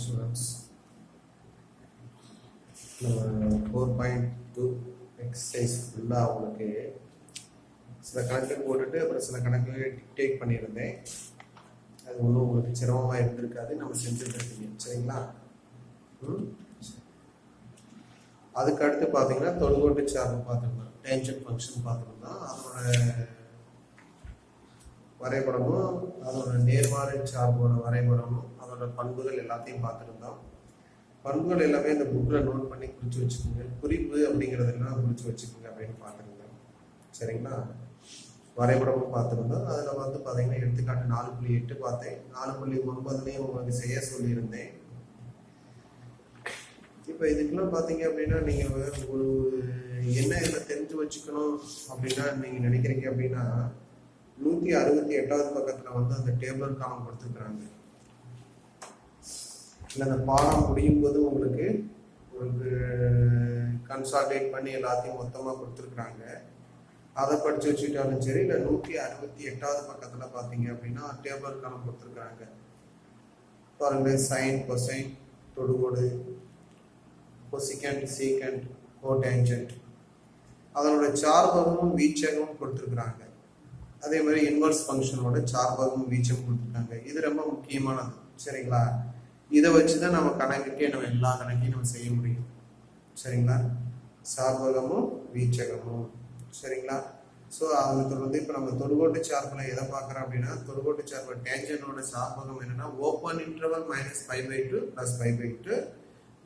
students, 4.2 exercise ஃபுல்லாக உங்களுக்கு சில கணக்கு போட்டுட்டு அப்புறம் சில கணக்கு டிக்டேட் பண்ணியிருந்தேன். அது ஒன்றும் உங்களுக்கு சிரமமாக இருந்திருக்காது, நம்ம செஞ்சுட்டு இருக்கீங்க சரிங்களா. அதுக்கு அடுத்து பார்த்தீங்கன்னா தொடுகோட்டு சார்பு பார்த்துருந்தோம், டேஞ்சன்ட் ஃபங்க்ஷன் பார்த்துருந்தோம். அதோட வரைபடமும் அதோட நேர்மாறு சார்போட வரைபடமும் அதோட பண்புகள் எல்லாத்தையும் பார்த்துருந்தோம். பண்புகள் எல்லாமே இந்த புக்கில் நோட் பண்ணி குறித்து வச்சுக்கோங்க. குறிப்பு அப்படிங்கிறதெல்லாம் குறித்து வச்சுக்கோங்க அப்படின்னு பார்த்துருந்தோம் சரிங்களா. வரைபடமும் பார்த்துருந்தோம். அதில் வந்து பார்த்தீங்கன்னா எடுத்துக்காட்டு 4.8 பார்த்தேன். 4.9 உங்களுக்கு செய்ய சொல்லியிருந்தேன். இப்போ இதுக்கெல்லாம் பார்த்தீங்க அப்படின்னா நீங்கள் ஒரு என்ன இதில் தெரிஞ்சு வச்சுக்கணும் அப்படின்னா நீங்கள் நினைக்கிறீங்க அப்படின்னா 168வது பக்கத்தில் வந்து அந்த டேபிள் காலம் கொடுத்துருக்குறாங்க. இல்லை அந்த பாடம் முடியும் போது உங்களுக்கு கன்சால்டேட் பண்ணி எல்லாத்தையும் மொத்தமாக கொடுத்துருக்குறாங்க. அதை படித்து வச்சுக்கிட்டாலும் சரி, இல்லை 168வது பக்கத்தில் பார்த்தீங்க அப்படின்னா டேபிள் காலம் கொடுத்துருக்குறாங்க. பாருங்க, சைன், கொசைன், தொடுகோடு, கொசிகண்ட், சீகண்ட், கோடேஞ்சன்ட், அதனோட சார்பகமும் வீச்சகமும் கொடுத்துருக்குறாங்க. அதே மாதிரி இன்வர்ஸ் ஃபங்க்ஷனோட சார்பகமும் வீச்சம் கொடுத்துருக்காங்க. இது ரொம்ப முக்கியமானது சரிங்களா. இதை வச்சு தான் நம்ம கணக்குக்கே நம்ம எல்லா கணக்கையும் நம்ம செய்ய முடியும் சரிங்களா. சார்பகமும் வீச்சகமும் சரிங்களா. ஸோ அதில் வந்து இப்போ நம்ம தொடுகோட்டு சார்பில் எதை பார்க்குறோம் அப்படின்னா, தொடுகோட்டு சார்பு டேஞ்சனோட சார்பகம் என்னன்னா ஓப்பன் இன்டர்வல் -π/2 +π/2,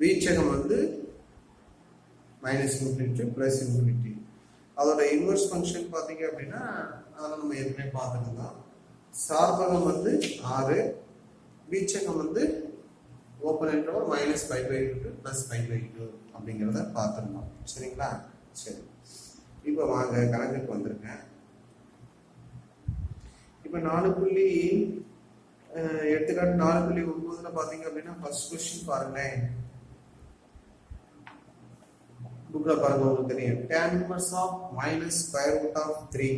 வீச்சகம் வந்து -∞ +∞. அதோட இன்வர்ஸ் ஃபங்க்ஷன் பார்த்தீங்க அப்படின்னா அதை நம்ம ஏற்கனவே பார்த்துருந்தோம். சார்பகம் வந்து 6, வீச்சகம் வந்து ஓப்பன் இன்டர்வல் -π/2 +π/2 அப்படிங்கிறத பார்த்துருந்தோம் சரிங்களா. சரி, இப்போ வாங்க கணக்குக்கு வந்துருங்க. இப்போ எடுத்துக்காட்டு 4.9 பார்த்தீங்க அப்படின்னா ஃபர்ஸ்ட் கொஸ்டின் பாருங்களேன். புக்கில் பாருங்க, உங்களுக்கு தெரியும் tan inverse of -√3.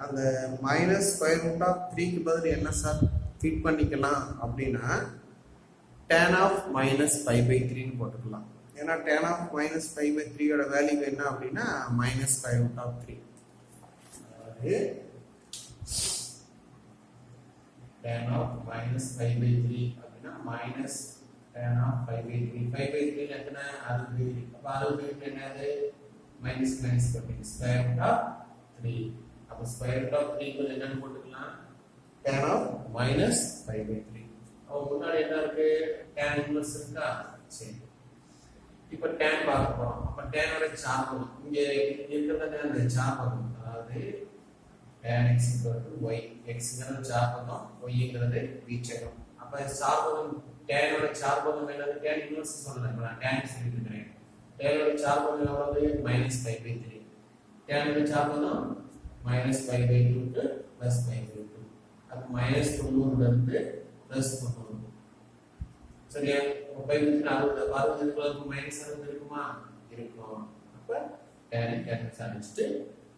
அந்த -√3க்கு பதில் என்ன சார் ஃபிட் பண்ணிக்கலாம் அப்படின்னா tan of -π/3 போட்டுக்கலாம். ஏன்னா tan of -π/3 வேல்யூ என்ன அப்படின்னா -√3. அதாவது tan of -π/3 அப்படின்னா tan of π/3. π/3 எத்தனை? 60. அப்ப 60 என்னது? மைனஸ் பண்ணி √3. அப்ப √3 க்கு என்னன்னு போட்டுக்கலாம்? tan of -π/3. அப்ப முன்னாடி என்ன இருக்கு? tan இன்வர்ஸ் இருக்கா? சரி, இப்ப tan பார்க்க போறோம். அப்ப tan ஓட சார்பகம் இங்க இருக்கிறது அந்த சார்பகம், அதாவது tan x y, x-ங்கிறது சார்பகம், y-ங்கிறது வீச்சகம். அப்ப சார்பகம் tan ஓட சார்பகம் என்னது? tan இன்வர்ஸ் சொல்லலாம். இப்ப நான் tan சொல்லிருக்கேன். tan ஓட சார்பகம் எவ்வளவு? -π/3. tan ஓட சார்பகம் -π/2 க்கு +π/2. அப்ப -90 ல இருந்து +90. சரியா? அப்ப -60 இருக்குமா? இருக்கும். அப்ப tan கேன்சல் ஆயிடுச்சு.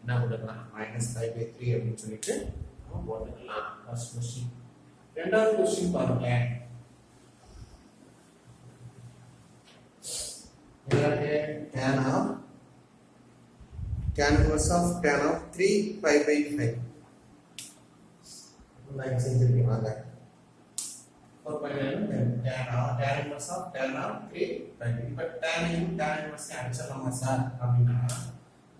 என்ன போட்டுக்கலாம்? -π/3 அப்படின்னு சொல்லிட்டு நம்ம போட்டுக்கலாம். First question. இரண்டாவது क्वेश्चन பாருங்க. tan inverse of 3π/5. லைக் செஞ்சிருக்கீங்க. tan inverse of 3π/5. இப்ப tan inverse அடிச்சிடலாமா சார் அப்படின்னா,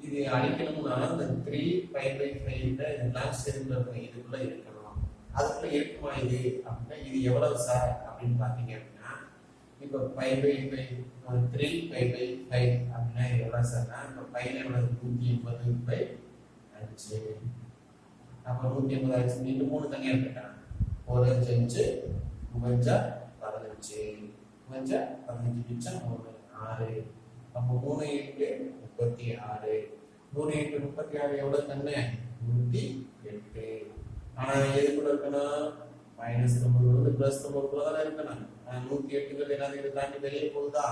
இது அடிக்கணும்னா இந்த 3π/5 எல்லாம் சேர்ந்து இதுக்குள்ள இருக்கணும். அதுக்குள்ள இருக்குமா இது அப்படின்னா இது எவ்வளவு சார் அப்படின்னு பாத்தீங்க அப்படின்னா, இப்போ π/5 3π/5 அப்படின்னா எவ்வளவு சார்னா, இப்போ பையில எவ்வளவு? 180/5. அப்ப 180 நீங்க 3 தனியா இருக்கட்டான். 1 5 5 15 5 15 மிச்சம் 3 6. அப்ப 3 × 36. 3 × 36 எவ்வளவு தானே? 108. ஆனா எதுக்குள்ள இருக்கணும்? -90 வந்து +90 தான் இருக்கணும். 108ங்கிறது என்னது? தாண்டி வெளியே போகுதா?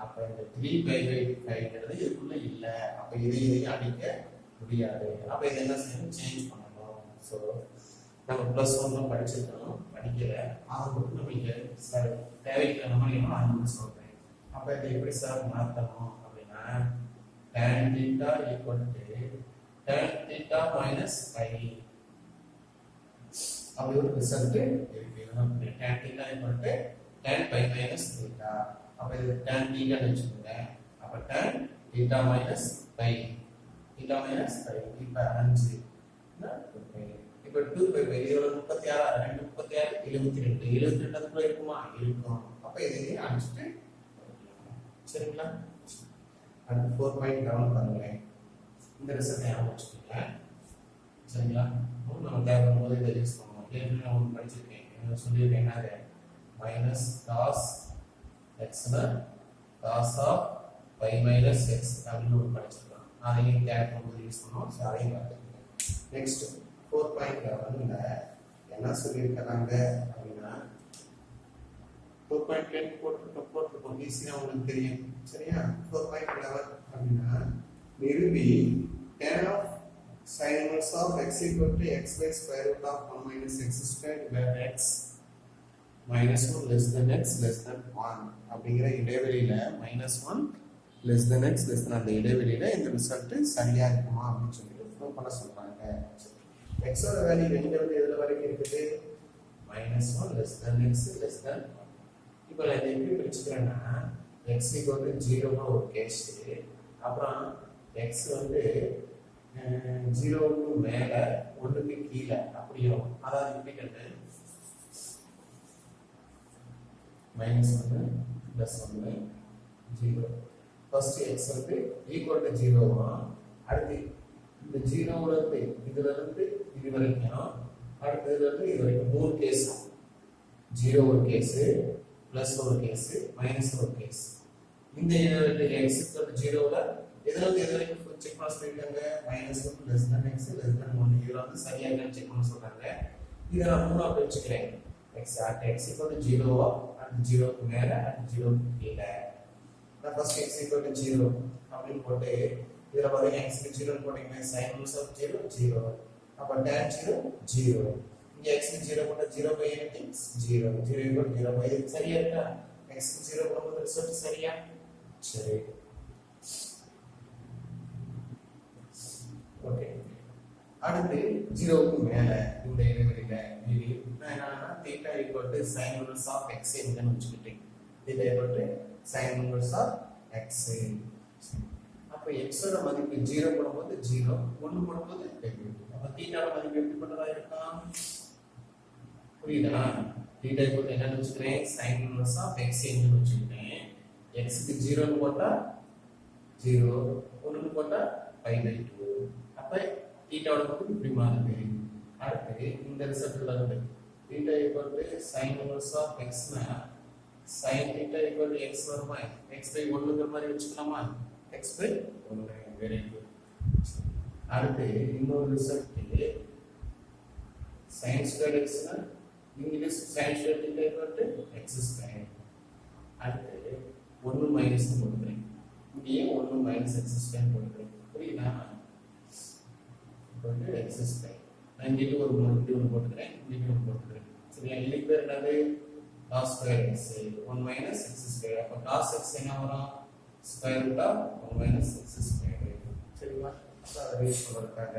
அப்ப இந்த 3π/5ங்கிறது இதுக்குள்ள இல்ல. அப்ப இதை அடிக்க முடியாது. அப்ப இதை என்ன செய்யணும்? சேஞ்ச் பண்ணணும். ஸோ நம்ம ப்ளஸ் ஒன்லாம் படிச்சிருக்கோம், படிக்கல, அதை மட்டும் நம்மளுக்கு சார் தேவைக்கு நம்ம நான் மட்டும் சொல்றேன். அப்போ இதை எப்படி சார் மாற்றணும் அப்படின்னா tan theta equal to tan theta minus phi அப்படி ஒரு ரிசல்ட் இருக்கு. tan theta equal to tan pi minus theta. அப்ப இது tan theta ன்னு வச்சுக்கோங்க. அப்ப tan theta minus pi theta minus pi இப்ப 5 இப்ப 2 பை வெளியே 36 2 36 72 72 அதுக்குள்ள இருக்குமா? இருக்கும். அப்ப இதை அடிச்சிட்டு சரிங்களா? அடுத்து 4 பாயிண்ட் டவுன் பாருங்களேன். இந்த ரிசல்ட் ஞாபகம் வச்சுக்கோங்க. சரிங்களா? நம்ம தேவைப்படும் போது இதை யூஸ் பண்ணுவோம். ஏற்கனவே நான் ஒன்று படிச்சிருக்கேன். என்ன சொல்லியிருக்கேன்? என்னது மைனஸ் காஸ் எக்ஸ்னா cos of pi minus x அப்படின்னு ஒரு படிச்சிருக்கோம். அதையும் தேவைப்படும் போது யூஸ் பண்ணுவோம். ஸோ அதையும் பார்த்துக்கோங்க. நெக்ஸ்ட் 4.11ல என்ன சொல்லியிருக்கிறாங்க அப்படின்னா 4.10 போட்டிருக்கோம். ஈஸியாக உங்களுக்கு தெரியும். சரியா? 4.11 அப்படின்னா நிரூபி tan of sin inverse of x equal to x by square root of 1 minus x squared where x minus 1 less than x less than 1 அப்படிங்கிற இடைவெளியில -1 less than x less than அந்த இடைவெளியில இந்த ரிசல்ட் சரியா இருக்குமா அப்படின்னு சொல்லிட்டு ப்ரூவ் பண்ண சொல்றாங்க. x ஓட வேல்யூ எதுல வரைக்கும் இருக்குது? -1 less than x less than 1. இப்போ நான் இதை எப்படி பிரிச்சுக்கிறேன்னா x equal to 0 னா ஒரு கேஸ், அப்புறம் x வந்து 0க்கு மேல 1க்கு கீழே அப்படியே அதாவது எப்படி கண்டு -1 +1 0 ஃபர்ஸ்ட் x வந்து ஈக்குவல் டு 0 அடுத்து இந்த 0 ல இருந்து இதுல இருந்து இது வரைக்கும் அடுத்ததுல இருந்து இது வரைக்கும் மூணு கேஸ் 0 ஒரு கேஸ் பிளஸ் ஒரு கேஸ் மைனஸ் ஒரு கேஸ். இந்த x = 0 ல இதுல இருந்து இது வரைக்கும் செக் பண்ண சொல்லிருக்காங்க -1 less than x less than 1 இதுல வந்து சரியா இருக்கான்னு செக் பண்ண சொல்றாங்க. இத நான் மூணா பிரிச்சுக்கிறேன். x at x = 0 at 0 க்கு மேல at 0 க்கு கீழே. நான் ஃபர்ஸ்ட் x = 0 அப்படினு போட்டு இதுல பாருங்க x க்கு 0 போட்டீங்கன்னா sin inverse of 0 0 அப்ப tan 0 0 இங்க x க்கு 0 போட்டா 0 by anything 0 0 = 0 by சரியா இருக்கா? x க்கு 0 போடும்போது ரிசல்ட் சரியா? சரி ஓகே. அடுத்து 0 க்கு மேல இந்த இடைவெளியில இது நான் என்னன்னா θ = sin inverse of x ன்னு வச்சுக்கிட்டேன். θ = sin inverse of x. அப்ப x ஓட மதிப்பு 0 போடும்போது 0 1 போடும்போது 2. அப்ப θ ஓட மதிப்பு எப்படி பண்ணதா இருக்கும்? புரியுதா? θ = என்னன்னு வச்சுக்கிறேன் sin inverse of x ன்னு வச்சுக்கிறேன். x க்கு 0 ன்னு போட்டா 0 1 ன்னு போட்டா π/2. அப்ப θ ஓட மதிப்பு இப்படி மாறுது. அடுத்து இந்த ரிசல்ட்ல இருந்து θ = sin inverse of x னா sin θ = x வருமா? x/1 ங்கிற மாதிரி வச்சுக்கலாமா? x/1 very good. அடுத்து இன்னொரு ரிசல்ட் sin squared x னா இங்க sin squared θ = x². அடுத்து 1 மைனஸ் போடுறேன். இங்கே 1 மைனஸ் x² போடுறேன். புரியுதா? வந்து x². நான் இங்கே ஒரு ஒன்று போட்டுக்கிறேன், இங்கே ஒன்று போட்டுக்கிறேன். சரியா? இதுக்கு பேர் என்னது? cos square x 1 minus x². அப்ப cos x என்ன வரும்? square root of 1 minus x². சரிங்களா? அப்ப அதை யூஸ் பண்றதுக்காக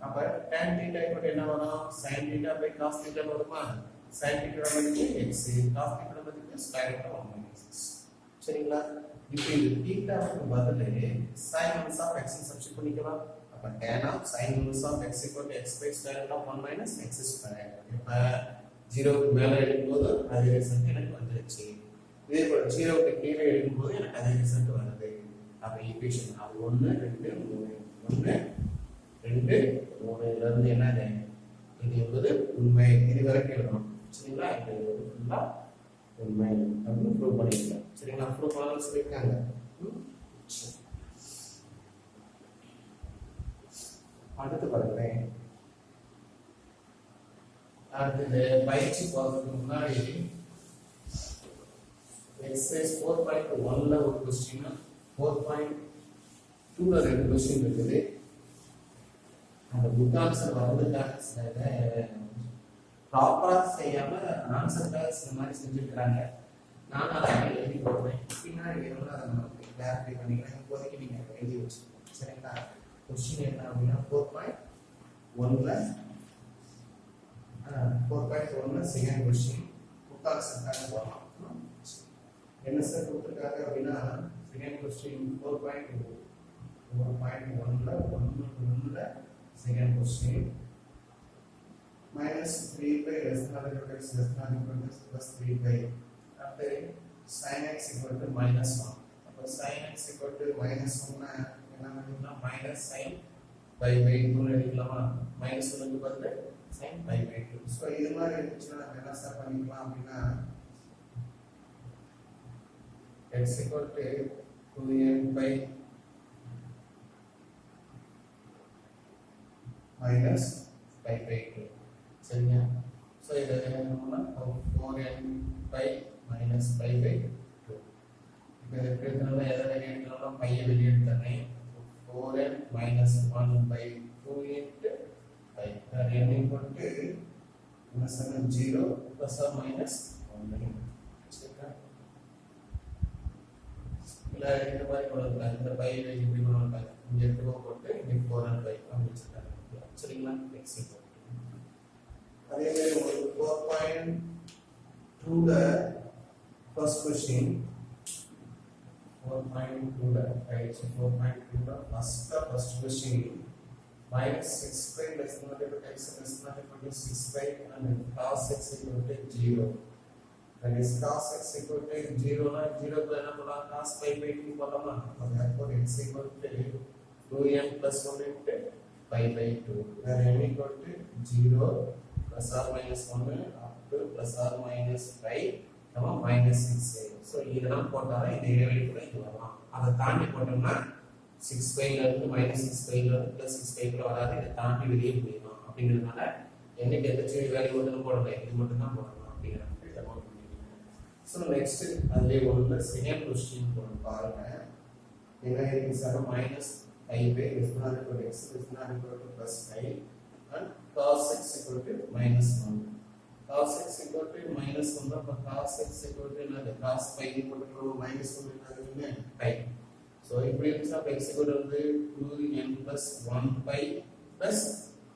அப்ப tan θ = என்ன வரும்? sin θ by cos θ வருமா? sin θ ஓட மதிப்பு x, cos θ ஓட மதிப்பு square root of 1 minus x. சரிங்களா? இப்போ இது θ க்கு பதிலா sin inverse of x substitute பண்ணிக்கலாம். அப்ப tan of sin inverse of x = x by square root of 1 minus x². இப்ப 0 க்கு மேல எடுக்கும்போது அதே ரிசல்ட் எனக்கு வந்துருச்சு. இதே போல 0 க்கு கீழே எடுக்கும்போது எனக்கு அதே ரிசல்ட் வருது. அப்ப ஈக்குவேஷன் அது 1 2 3 1 2 3 ல இருந்து என்னது? இது என்பது உண்மை. இது வரைக்கும் எழுதணும். சரிங்களா? இது ஃபுல்லா உண்மை அப்படின்னு ப்ரூவ் பண்ணிக்கலாம். சரிங்களா? ப்ரூவ் பண்ணலாம் சொல்லிருக்காங்க. அடுத்து பாருங்களேன். அடுத்து இந்த பயிற்சி பார்க்கறதுக்கு முன்னாடி எக்ஸசைஸ் 4.1ல ஒரு क्वेश्चन 4.2ல ரெண்டு क्वेश्चन இருக்குது. அந்த புக் ஆன்சர் வரதுக்காக சில ப்ராப்பரா செய்யாம ஆன்சர்ல இந்த மாதிரி செஞ்சிருக்காங்க. நான் அதை எழுதி போடுறேன். பின்னாடி வேணும்னா அதை நமக்கு கிளாரிஃபை பண்ணிக்கலாம். இப்போதைக்கு நீங்க எழுதி வச்சுக்கோங்க. சரிங்களா? கொஸ்டின் என்ன அப்படின்னா 4.1 செகண்ட் கொஸ்டின் முக்கால் சென்டாக போகலாம். என்ன சார் கொடுத்துருக்காங்க அப்படின்னா செகண்ட் கொஸ்டின் 4.1ல second question minus 3 by less than or equal to x less than or equal to plus 3 by after sin x equal to minus 1. அப்போ sin x equal to minus 1 என்ன பண்ணும்னா minus sin pi by 2 எழுதிக்கலாமா? minus 1 க்கு பதிலா sin pi by 2. So இது மாதிரி இருந்துச்சுன்னா நம்ம என்ன சார் பண்ணிக்கலாம் அப்படின்னா x equal to 2n by minus pi by 2. சரியா? ஸோ இது என்னன்னா 4n by minus pi by 2. இப்போ இதுக்கு எதனால வெளியே எடுக்கணும்? பையை வெளியே எடுத்துறேன். 4n minus 1 by 2 into pi. n equal to என்ன சொன்னா 0 plus or minus 1. சரியா? இல்ல இந்த மாதிரி கொடுக்கலாம். இந்த பை வெளியே இப்படி கொடுக்கலாம். இங்க 2 போட்டு இங்க 4n by அப்படி வச்சிருக்காங்க. சரிங்களா? x equal அதே மாதிரி உங்களுக்கு 4.2ல ஃபர்ஸ்ட் क्वेश्चन 4.2ல ரைட் 4.2ல first question -6 by less than or equal to x less than or equal to 6 by and cos x equal to 0. That is cos x equal to 0 னா 0 க்கு என்ன பண்ணலாம்? cos pi by 2 போடலாமா? அப்ப therefore x equal to 2n plus 1 into pi by 2 where n equal to 0 plus or minus 1 up to plus or minus 5 minus 6. So இதெல்லாம் போட்டாலே இந்த இடைவெளிக்குள்ள இது வரலாம். அதை தாண்டி போட்டோம்னா 6 pi ல இருந்து minus 6 pi ல இருந்து plus 6 pi க்குள்ள வராது. இதை தாண்டி வெளியே போயிடும். அப்படிங்கிறதுனால என்னைக்கு எந்த வேல்யூ வந்து போடல, இது மட்டும் தான் போடணும் அப்படிங்கிற மாதிரி இதை நோட் பண்ணிக்கோங்க. ஸோ நெக்ஸ்ட் அதுலேயே ஒன்று செகண்ட் கொஸ்டின் போட்டு பாருங்க. என்ன இருக்கு sir? minus 5 by less than or equal to x less than or equal to plus 5 and cos x equal to minus 1. Cos x equal to minus 1 அப்ப cos x equal to என்னது? cos pi equal to minus 1 என்னதுன்னு pi. So இப்படி இருந்துச்சுன்னா x equal to 2n plus 1 pi plus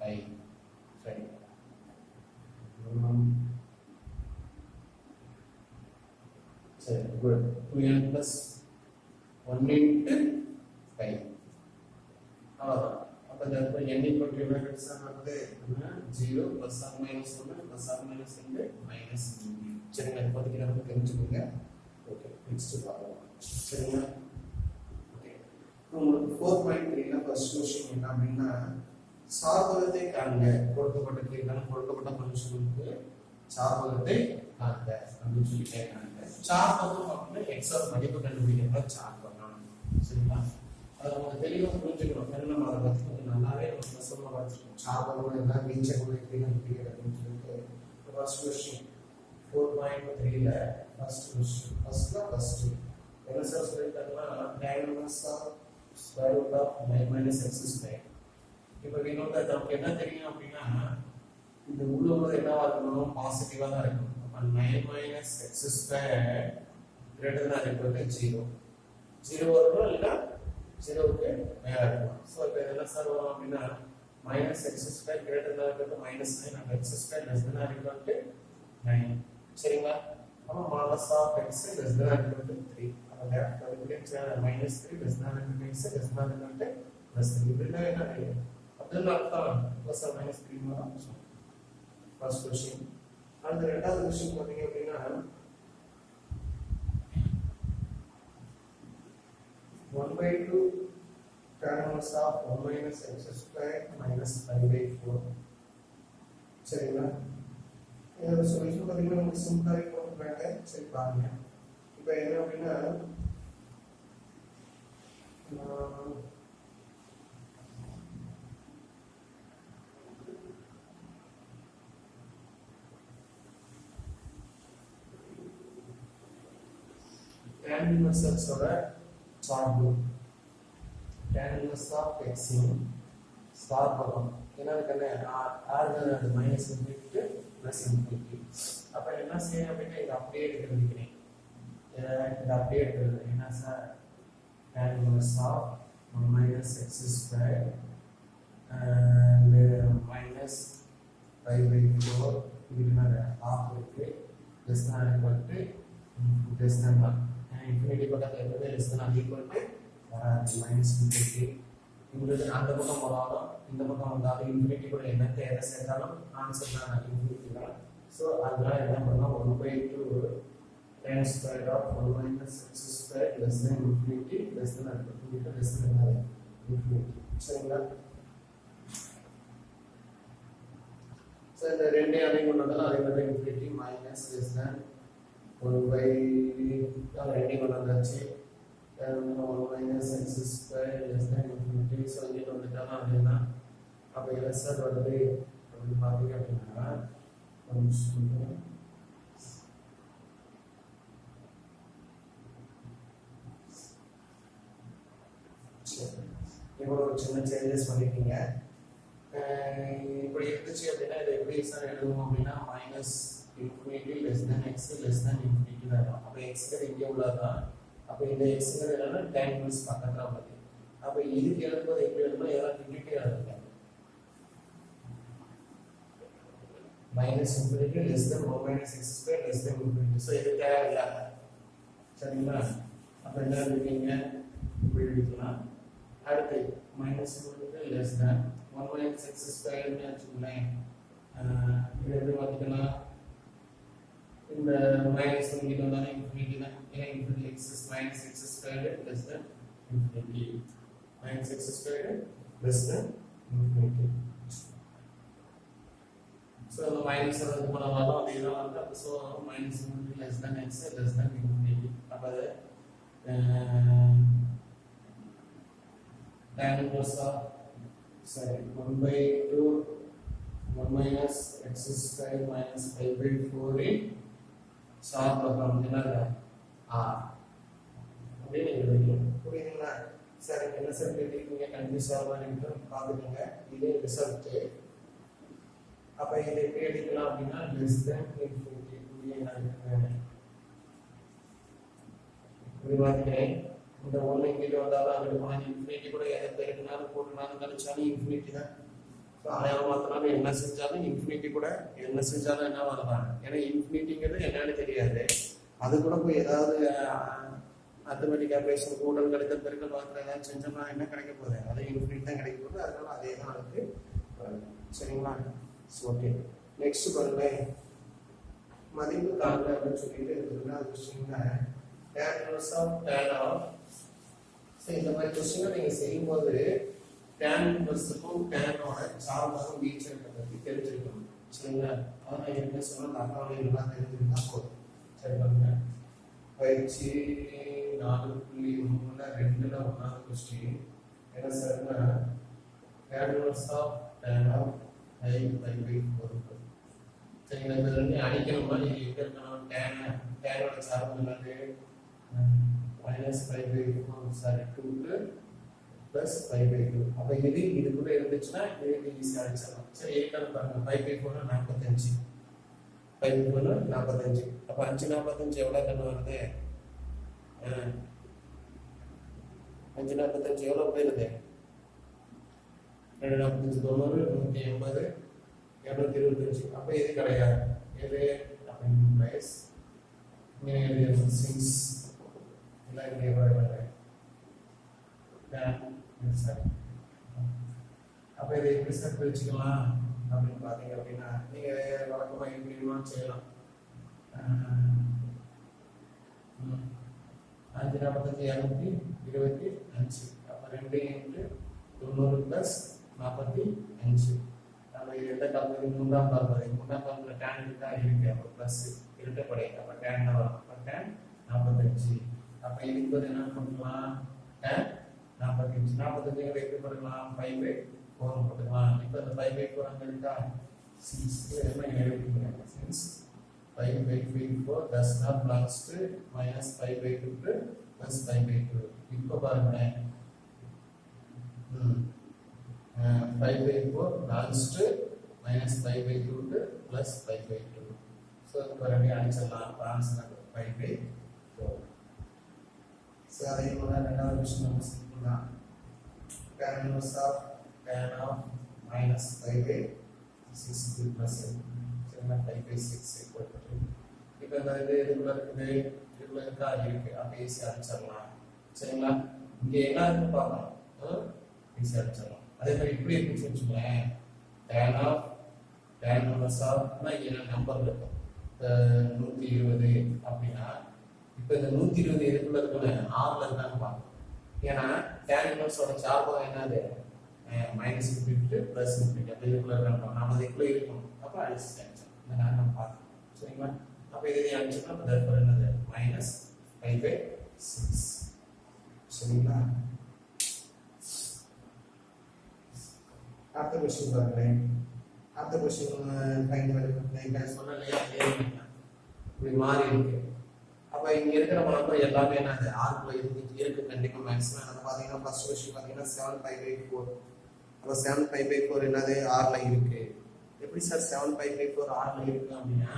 pi. சரி. சரி, good. 2n plus 1 into pi. அவ்வளவுதான். therefore n equal to என்ன கிடைச்சா வந்து 0 plus or minus 1 plus or minus 2 minus 2. சரிங்க, இப்போதைக்கு நமக்கு தெரிஞ்சுக்கோங்க. ஓகே, நெக்ஸ்ட் பார்க்கலாம். சரிங்க. ஓகே, உங்களுக்கு 4.3ல ஃபர்ஸ்ட் क्वेश्चन என்ன அப்படின்னா சார்பகத்தை காண்க. கொடுக்கப்பட்ட கேள்விக்கான கொடுக்கப்பட்ட ஃபங்க்ஷனுக்கு சார்பகத்தை காண்க அப்படின்னு சொல்லி கேட்கறாங்க. சார்பகம் அப்படின்னா x ஓட மதிப்பு கண்டுபிடிக்கிறதா சார்பகம். சரிங்களா? அதை நம்ம தெளிவாக புரிஞ்சுக்கணும். ஏன்னா நம்ம அதை பற்றி கொஞ்சம் நல்லாவே நம்ம ஸ்பெஷலாக பார்த்துருக்கோம். சார்பகம் என்ன, வீச்சகம் எப்படி கண்டுபிடிக்கிறது அப்படின்னு சொல்லிட்டு ஃபர்ஸ்ட் கொஸ்டின் 4.3ல ஃபர்ஸ்ட் கொஸ்டின் ஃபர்ஸ்ட் என்ன சார் சொல்லிட்டாங்கன்னா diagonals of square root of 9 minus x square. இப்போ we know that நமக்கு என்ன தெரியும் அப்படின்னா இந்த உள்ள உள்ள என்னவா இருக்கணும்? பாசிட்டிவா தான் இருக்கணும். அப்ப 9 minus x square greater than or equal to 0 வரணும், இல்ல 0க்கு மேல இருக்கணும். சோ இப்போ என்ன சார் வரும் அப்படின்னா minus x square greater than or equal to minus 9 and x square less than or equal to 9. சரிங்களா? அப்ப modulus of x less than or equal to 3. அப்ப left minus 3 less than or equal to x less than or equal to plus 3. இப்படின்னா என்ன ஆகும்? அப்படின்னா அர்த்தம் plus or minus 3 வரும். First question. அடுத்த இரண்டாவது क्वेश्चन பாத்தீங்க அப்படின்னா 1/2 tan inverse of 1 minus x square minus 5/4. சரிங்களா? இந்த சொல்யூஷன் பாத்தீங்கன்னா நமக்கு சிம்பிளா போட்டுறாங்க. சரி பாருங்க. இப்போ என்ன அப்படின்னா tan inverse ஓட சார்பு tan inverse of x இன் சார்பகம் என்னன்னு கேட்டா r அது minus into plus minus infinity. அப்போ என்ன செய்யணும் அப்படின்னா இது அப்படியே எடுக்கிறதுக்கிறேன், இது அப்படியே எடுக்கிறது என்ன sir, tan inverse of 1 minus x square and minus 5/4 இதுக்கு half இருக்கு less than equal to less than 1. Infinity பக்கத்தில் இருக்கிறது less than or equal to minus infinity. உங்களுக்கு அந்த பக்கம் போனாலும் இந்த பக்கம் வந்தாலும் இன்ஃபினிட்டி கூட என்ன எதை சேர்த்தாலும் ஆன்சர் தான் இன்ஃபினிட்டி தான். ஸோ அதெல்லாம் என்ன பண்ணலாம், 1/2 tan square of 1 minus x square less than infinity less than or equal to less than infinity. சரிங்களா? ஸோ இந்த ரெண்டே அதையும் கொண்டு வந்தாலும் அதே மாதிரி இன்ஃபினிட்டி மைனஸ் less than 1/2 ரெண்டையும் கொண்டு வந்தாச்சு. 1 minus x square less than infinity. So இங்கே வந்துட்டாலும் அதேதான். அப்போ எல்எஸ்ஆர் வருது அப்படின்னு பார்த்தீங்க அப்படின்னா இப்போ ஒரு சின்ன சேஞ்சஸ் பண்ணிட்டீங்க. இப்படி இருந்துச்சு அப்படின்னா இதை எப்படி சார் எழுதுவோம் அப்படின்னா minus infinity less than X less than infinity தான். அப்போ எக்ஸ்ங்கிறது இங்கே உள்ளதான். அப்போ இந்த எக்ஸ்ங்கிறது என்னன்னா tan inverse பக்கத்தில் உள்ளது. அப்போ இதுக்கு எழுதும்போது எப்படி எழுதணும், எதாவது இன்ஃபினிட்டி எழுதுங்க, minus infinity less than 1 minus x square less than infinity. So இது தேவையில்லை. சரிங்களா? அப்போ என்ன எழுதுவீங்க, இப்படி எழுதிக்கலாம். அடுத்து minus infinity less than 1 minus x square ன்னு வச்சுக்கோங்களேன். இது எப்படி பார்த்துக்கலாம், இந்த மைனஸ் இங்கே வந்தாலும் இன்ஃபினிட்டி தான். ஏன்னா infinity x minus x square less than infinity minus x square less than infinity. So அந்த மைனஸ் வந்து போனாலும் அதே தான் வந்து. So minus infinity less than x less than infinity. அப்போ அது tan inverse of 1/2 1 minus x square minus 5/4 sharp அப்புறம் என்னது r அப்படின்னு எழுதிக்கலாம். புரியுதுங்களா? சரி, என்ன சார் கேட்டீங்க, கன்ஃபியூஸ் ஆகாம பார்த்துக்கோங்க. இதே ரிசல்ட். அப்போ இதை எப்படி எடுக்கலாம் அப்படின்னா லெஸ் தென் இன்ஃபினிட்டி. இப்படி பார்த்துக்கிறேன். இந்த ஒன்று இங்கிட்ட வந்தாலும் அங்கிட்டு போனால் இன்ஃபினிட்டி கூட எதை பெருக்கினாலும் போட்டுனாலும் கழிச்சாலும் இன்ஃபினிட்டி தான். அடையாளம் மாத்தினாலும் என்ன செஞ்சாலும் இன்ஃபினிட்டி கூட என்ன செஞ்சாலும் என்ன வரலாம். ஏன்னா இன்ஃபினிட்டிங்கிறது என்னன்னு தெரியாது. அது கூட போய் ஏதாவது அத்தமெட்டிக் ஆப்ரேஷன் கூட்டல் கழித்தல் பெருக்கல் வாக்குற ஏதாவது செஞ்சோம்னா என்ன கிடைக்க போகுது, அது இன்ஃபினிட்டி தான் கிடைக்க போகுது. அதனால அதே தான் அதுக்கு. சரிங்களா? ஓகே, நெக்ஸ்ட் பாருங்க, மதிப்பு காணல அப்படின்னு சொல்லிட்டு இருக்குதுன்னா அது கொஸ்டின்ல tan inverse of tan of. சரி, இந்த மாதிரி கொஸ்டினை நீங்க செய்யும்போது tan inverse-க்கும் tan-ஓட சார்பாகும் வீச்சை பற்றி தெரிஞ்சிருக்கணும். சரிங்களா? அதான் என்ன சொன்னால் அக்காவை எல்லாம் தெரிஞ்சிருந்தா போதும். சரி பாருங்க, பயிற்சி 4.3 1வது கொஸ்டின் என்ன சார்னா tan inverse of tan of i/4. சரிங்களா? இந்த ரெண்டு அடிக்கணும்னா நீங்க எங்க இருக்கணும், tan-ஓட சார்பு என்னது -5/4 சாரி 2 plus 5/2. அப்போ இதுக்குள்ள இருந்துச்சுன்னா இது ஈஸியாக அடிச்சிடலாம். சரி, ஏற்கனவே பாருங்க 5/4 45, 5/4 45. அப்போ 5 45 எவ்வளோ கண்ணு வருது, 5 45 எவ்வளோ போயிருது, 2 45 90 180 225. அப்போ இது கிடையாது. எது அப்படின்னு ப்ரைஸ் சிக்ஸ் எல்லாம் இங்கே அப்போ இதை எப்படி சார் பிரிச்சுக்கலாம் அப்படின்னு பார்த்தீங்க அப்படின்னா நீங்கள் வழக்கமாக எப்படிமா செய்யலாம். 5 45 225. அப்போ 2 × 90 + 45. நம்ம இது எந்த காலத்துல 3ஆம் காலத்துல 3ஆம் காலத்துல tan இருக்கா இருக்கு. அப்போ ப்ளஸ் இரட்டைப்படை. அப்போ tan தான் வரும். அப்போ tan 45. அப்போ இதுக்கு பதில் என்ன பண்ணலாம், tan 45. 45 எப்படி பண்ணலாம், 5/4 போட்டுக்கலாம். இப்போ இந்த 5/4 அங்கே இருக்கா, 6 என்ன எழுதிங்க, 6 5/4 does not belongs to -5/2 plus 5/2. இப்போ பாருங்க 5/4 belongs to -5/2 plus 5/2. இப்போ ரெண்டையும் அடிச்சிடலாம். ஆன்சர் 5/4. ஸோ அதே போல் ரெண்டாவது விஷயம் நம்ம சிம்பிள் தான். tan inverse of tan of minus 5/6 plus 5/6 equal to. இப்போ இந்த இதுக்குள்ள இருக்குது, இதுக்குள்ள இருக்கா இருக்கு, அப்போ ஈஸியாக அடிச்சிடலாம். சரிங்களா? இங்கே என்ன இருக்குன்னு பார்க்கணும், ஈஸியாக அடிச்சிடலாம். அதே மாதிரி இப்படி இருக்குன்னு வச்சுக்கோங்களேன், tan inverse of என்ன நம்பர் இருக்கும் 120 அப்படின்னா, இப்போ இந்த 120 எதுக்குள்ள இருக்குன்னு ஆறுல இருக்கான்னு பார்க்கணும். ஏன்னா tan inverse ஓட சார்பகம் என்னது -50 + ∞. அப்போ இதுக்குள்ள இருக்கான்னு நம்ம இதுக்குள்ள இருக்கும், அப்போ அடிச்சு இந்த நம்ம பார்க்கணும். சரிங்களா? அப்போ இதை அடிச்சோம்னா அப்போ தர்ஃபோர் என்னது -5/6. சரிங்களா? அடுத்த क्वेश्चन பாருங்களேன். அடுத்த क्वेश्चन ஃபைண்ட் பண்ணி சொன்னலையா, இப்படி மாறி இருக்கு. அப்ப இங்க இருக்கிற நம்பர் எல்லாமே என்னது ஆர்க்குள்ள இருக்கு கண்டிப்பா மேக்ஸிமம். நம்ம பாத்தீங்கன்னா ஃபர்ஸ்ட் क्वेश्चन பாத்தீங்கன்னா 7/4. அப்ப 7/4 என்னது ஆர்ல இருக்கு. எப்படி சார் 7/4 ஆர்ல இருக்கு அப்படின்னா,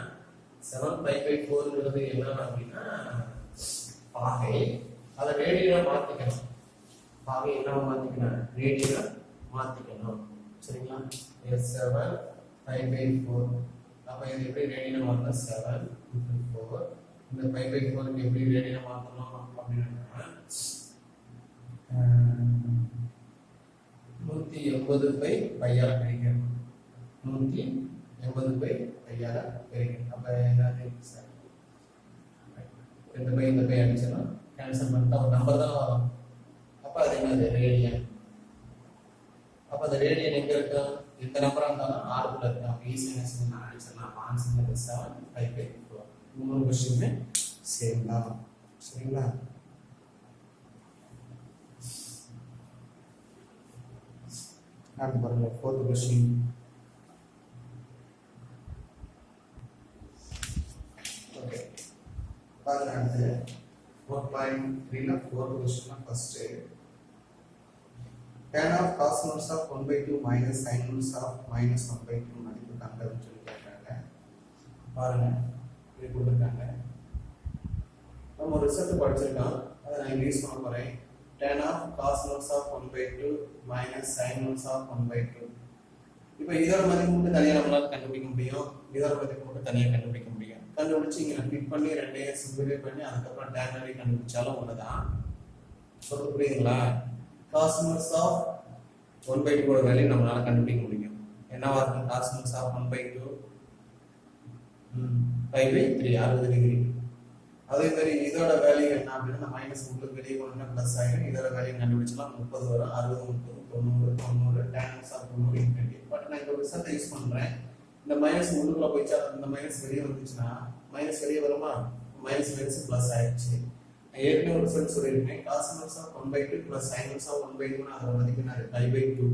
7/4ங்கிறது என்ன அப்படின்னா பாகை. அதை ரேடியனா மாத்திக்கணும். பாகை என்ன மாத்திக்கணும், ரேடியனா மாத்திக்கணும். சரிங்களா? 7/4. அப்ப இது எப்படி ரேடியனா மாத்தா 7/4. இந்த 5/4 எப்படி ரேடியனா மாத்தணும் அப்படின்னா 180/πஆல பிரிக்கணும். 180/πஆல பிரிக்கணும். அப்ப என்னது சார், இந்த பை அடிச்சனா கேன்சல் பண்ணிட்டா ஒரு நம்பர் தான் வரும். அப்ப அது என்னது ரேடியன். அப்ப அந்த ரேடியன் எங்க இருக்கு, இந்த நம்பரா இருந்தாலும் ஆர்க்குள்ள இருக்கு. அப்ப ஈஸியா நான் அடிச்சிடலாம். ஆன்சர் 7/4. மூணு क्वेश्चन சேம் தான். சரிங்களா? அடுத்து பாருங்க fourth क्वेश्चन. ஓகே பாருங்க அடுத்து 4.3ல fourth question first tan of cos inverse of 1/2 minus sin inverse of -1/2 மதிப்பு கண்டுபிடிச்சு சொல்லி கேட்டாங்க. பாருங்க இது கொடுத்திருக்காங்க. நம்ம ஒரு ரிசல்ட் படிச்சிருக்கோம், அதை நான் யூஸ் பண்ண போறேன். tan of cos inverse of 1/2 minus sin inverse of 1/2. இப்போ இதோட மதிப்பு மட்டும் தனியா நம்மளால கண்டுபிடிக்க முடியும், இதோட மதிப்பு மட்டும் தனியா கண்டுபிடிக்க முடியும். கண்டுபிடிச்சு இங்க ஃபிட் பண்ணி ரெண்டையும் சிம்பிளிஃபை பண்ணி அதுக்கப்புறம் tan வரை கண்டுபிடிச்சாலும் ஒண்ணுதான். சொல்றது புரியுதுங்களா? cos inverse of 1/2 ஓட வேல்யூ நம்மளால கண்டுபிடிக்க முடியும். என்னவா இருக்கும் cos inverse of 1/2 5/3 60 டிகிரி. அதே மாதிரி இதோட வேல்யூ என்ன அப்படின்னா மைனஸ் உங்களுக்கு வெளியே கொண்டு பிளஸ் ஆயிடும். இதோட வேல்யூ கண்டுபிடிச்சலாம் 30 வரும். 60 30 90 tan inverse of 90 infinity. But நான் இந்த ரிசல்ட் யூஸ் பண்றேன். இந்த மைனஸ் உள்ளுக்குள்ள போயிச்சா, இந்த மைனஸ் வெளியே வந்துச்சுன்னா மைனஸ் வெளியே வருமா, மைனஸ் பிளஸ் ஆயிடுச்சு. ஏற்கனவே ஒரு ரிசல்ட் சொல்லியிருக்கேன். cos inverse of 1/2 plus sin inverse of 1/2 அதோட மதிப்பு என்னது 5/2.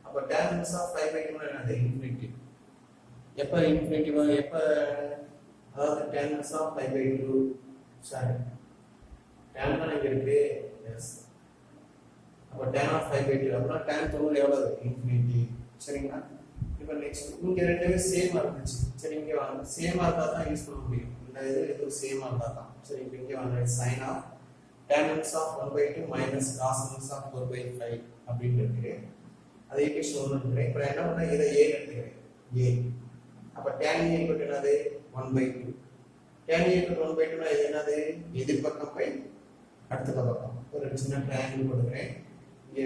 அப்ப tan inverse of 5/2 என்னது இன்ஃபினிட்டி. எப்ப இன்ஃபினிட்டி எப்ப, அதாவது tan inverse of 5/2 sorry tan தான் இங்க இருக்கு. எஸ், அப்ப tan of 5/2 அப்படினா tan 90 எவ்வளவு இன்ஃபினிட்டி. சரிங்களா? இப்போ நெக்ஸ்ட் இங்க ரெண்டுமே சேமா இருந்துச்சு. சரி, இங்க வாங்க சேமா இருந்தா தான் யூஸ் பண்ண முடியும். இந்த இது சேமா இருந்தா தான். சரி, இங்க வாங்க sin of tan inverse of 1/2 minus cos inverse of 4/5 அப்படின்னு இருக்கு. அதே ஈக்குவேஷன் ஒன்னு இருக்கு. இப்போ என்ன பண்ணா இதை a எடுத்துக்கிறேன். a அப்ப tan a = என்னது 1/2. tan a = 1/2 னா இது என்னது எதிர்பக்கம் பை அடுத்த பக்கம். ஒரு சின்ன ட்ரையாங்கிள் போடுறேன். இங்க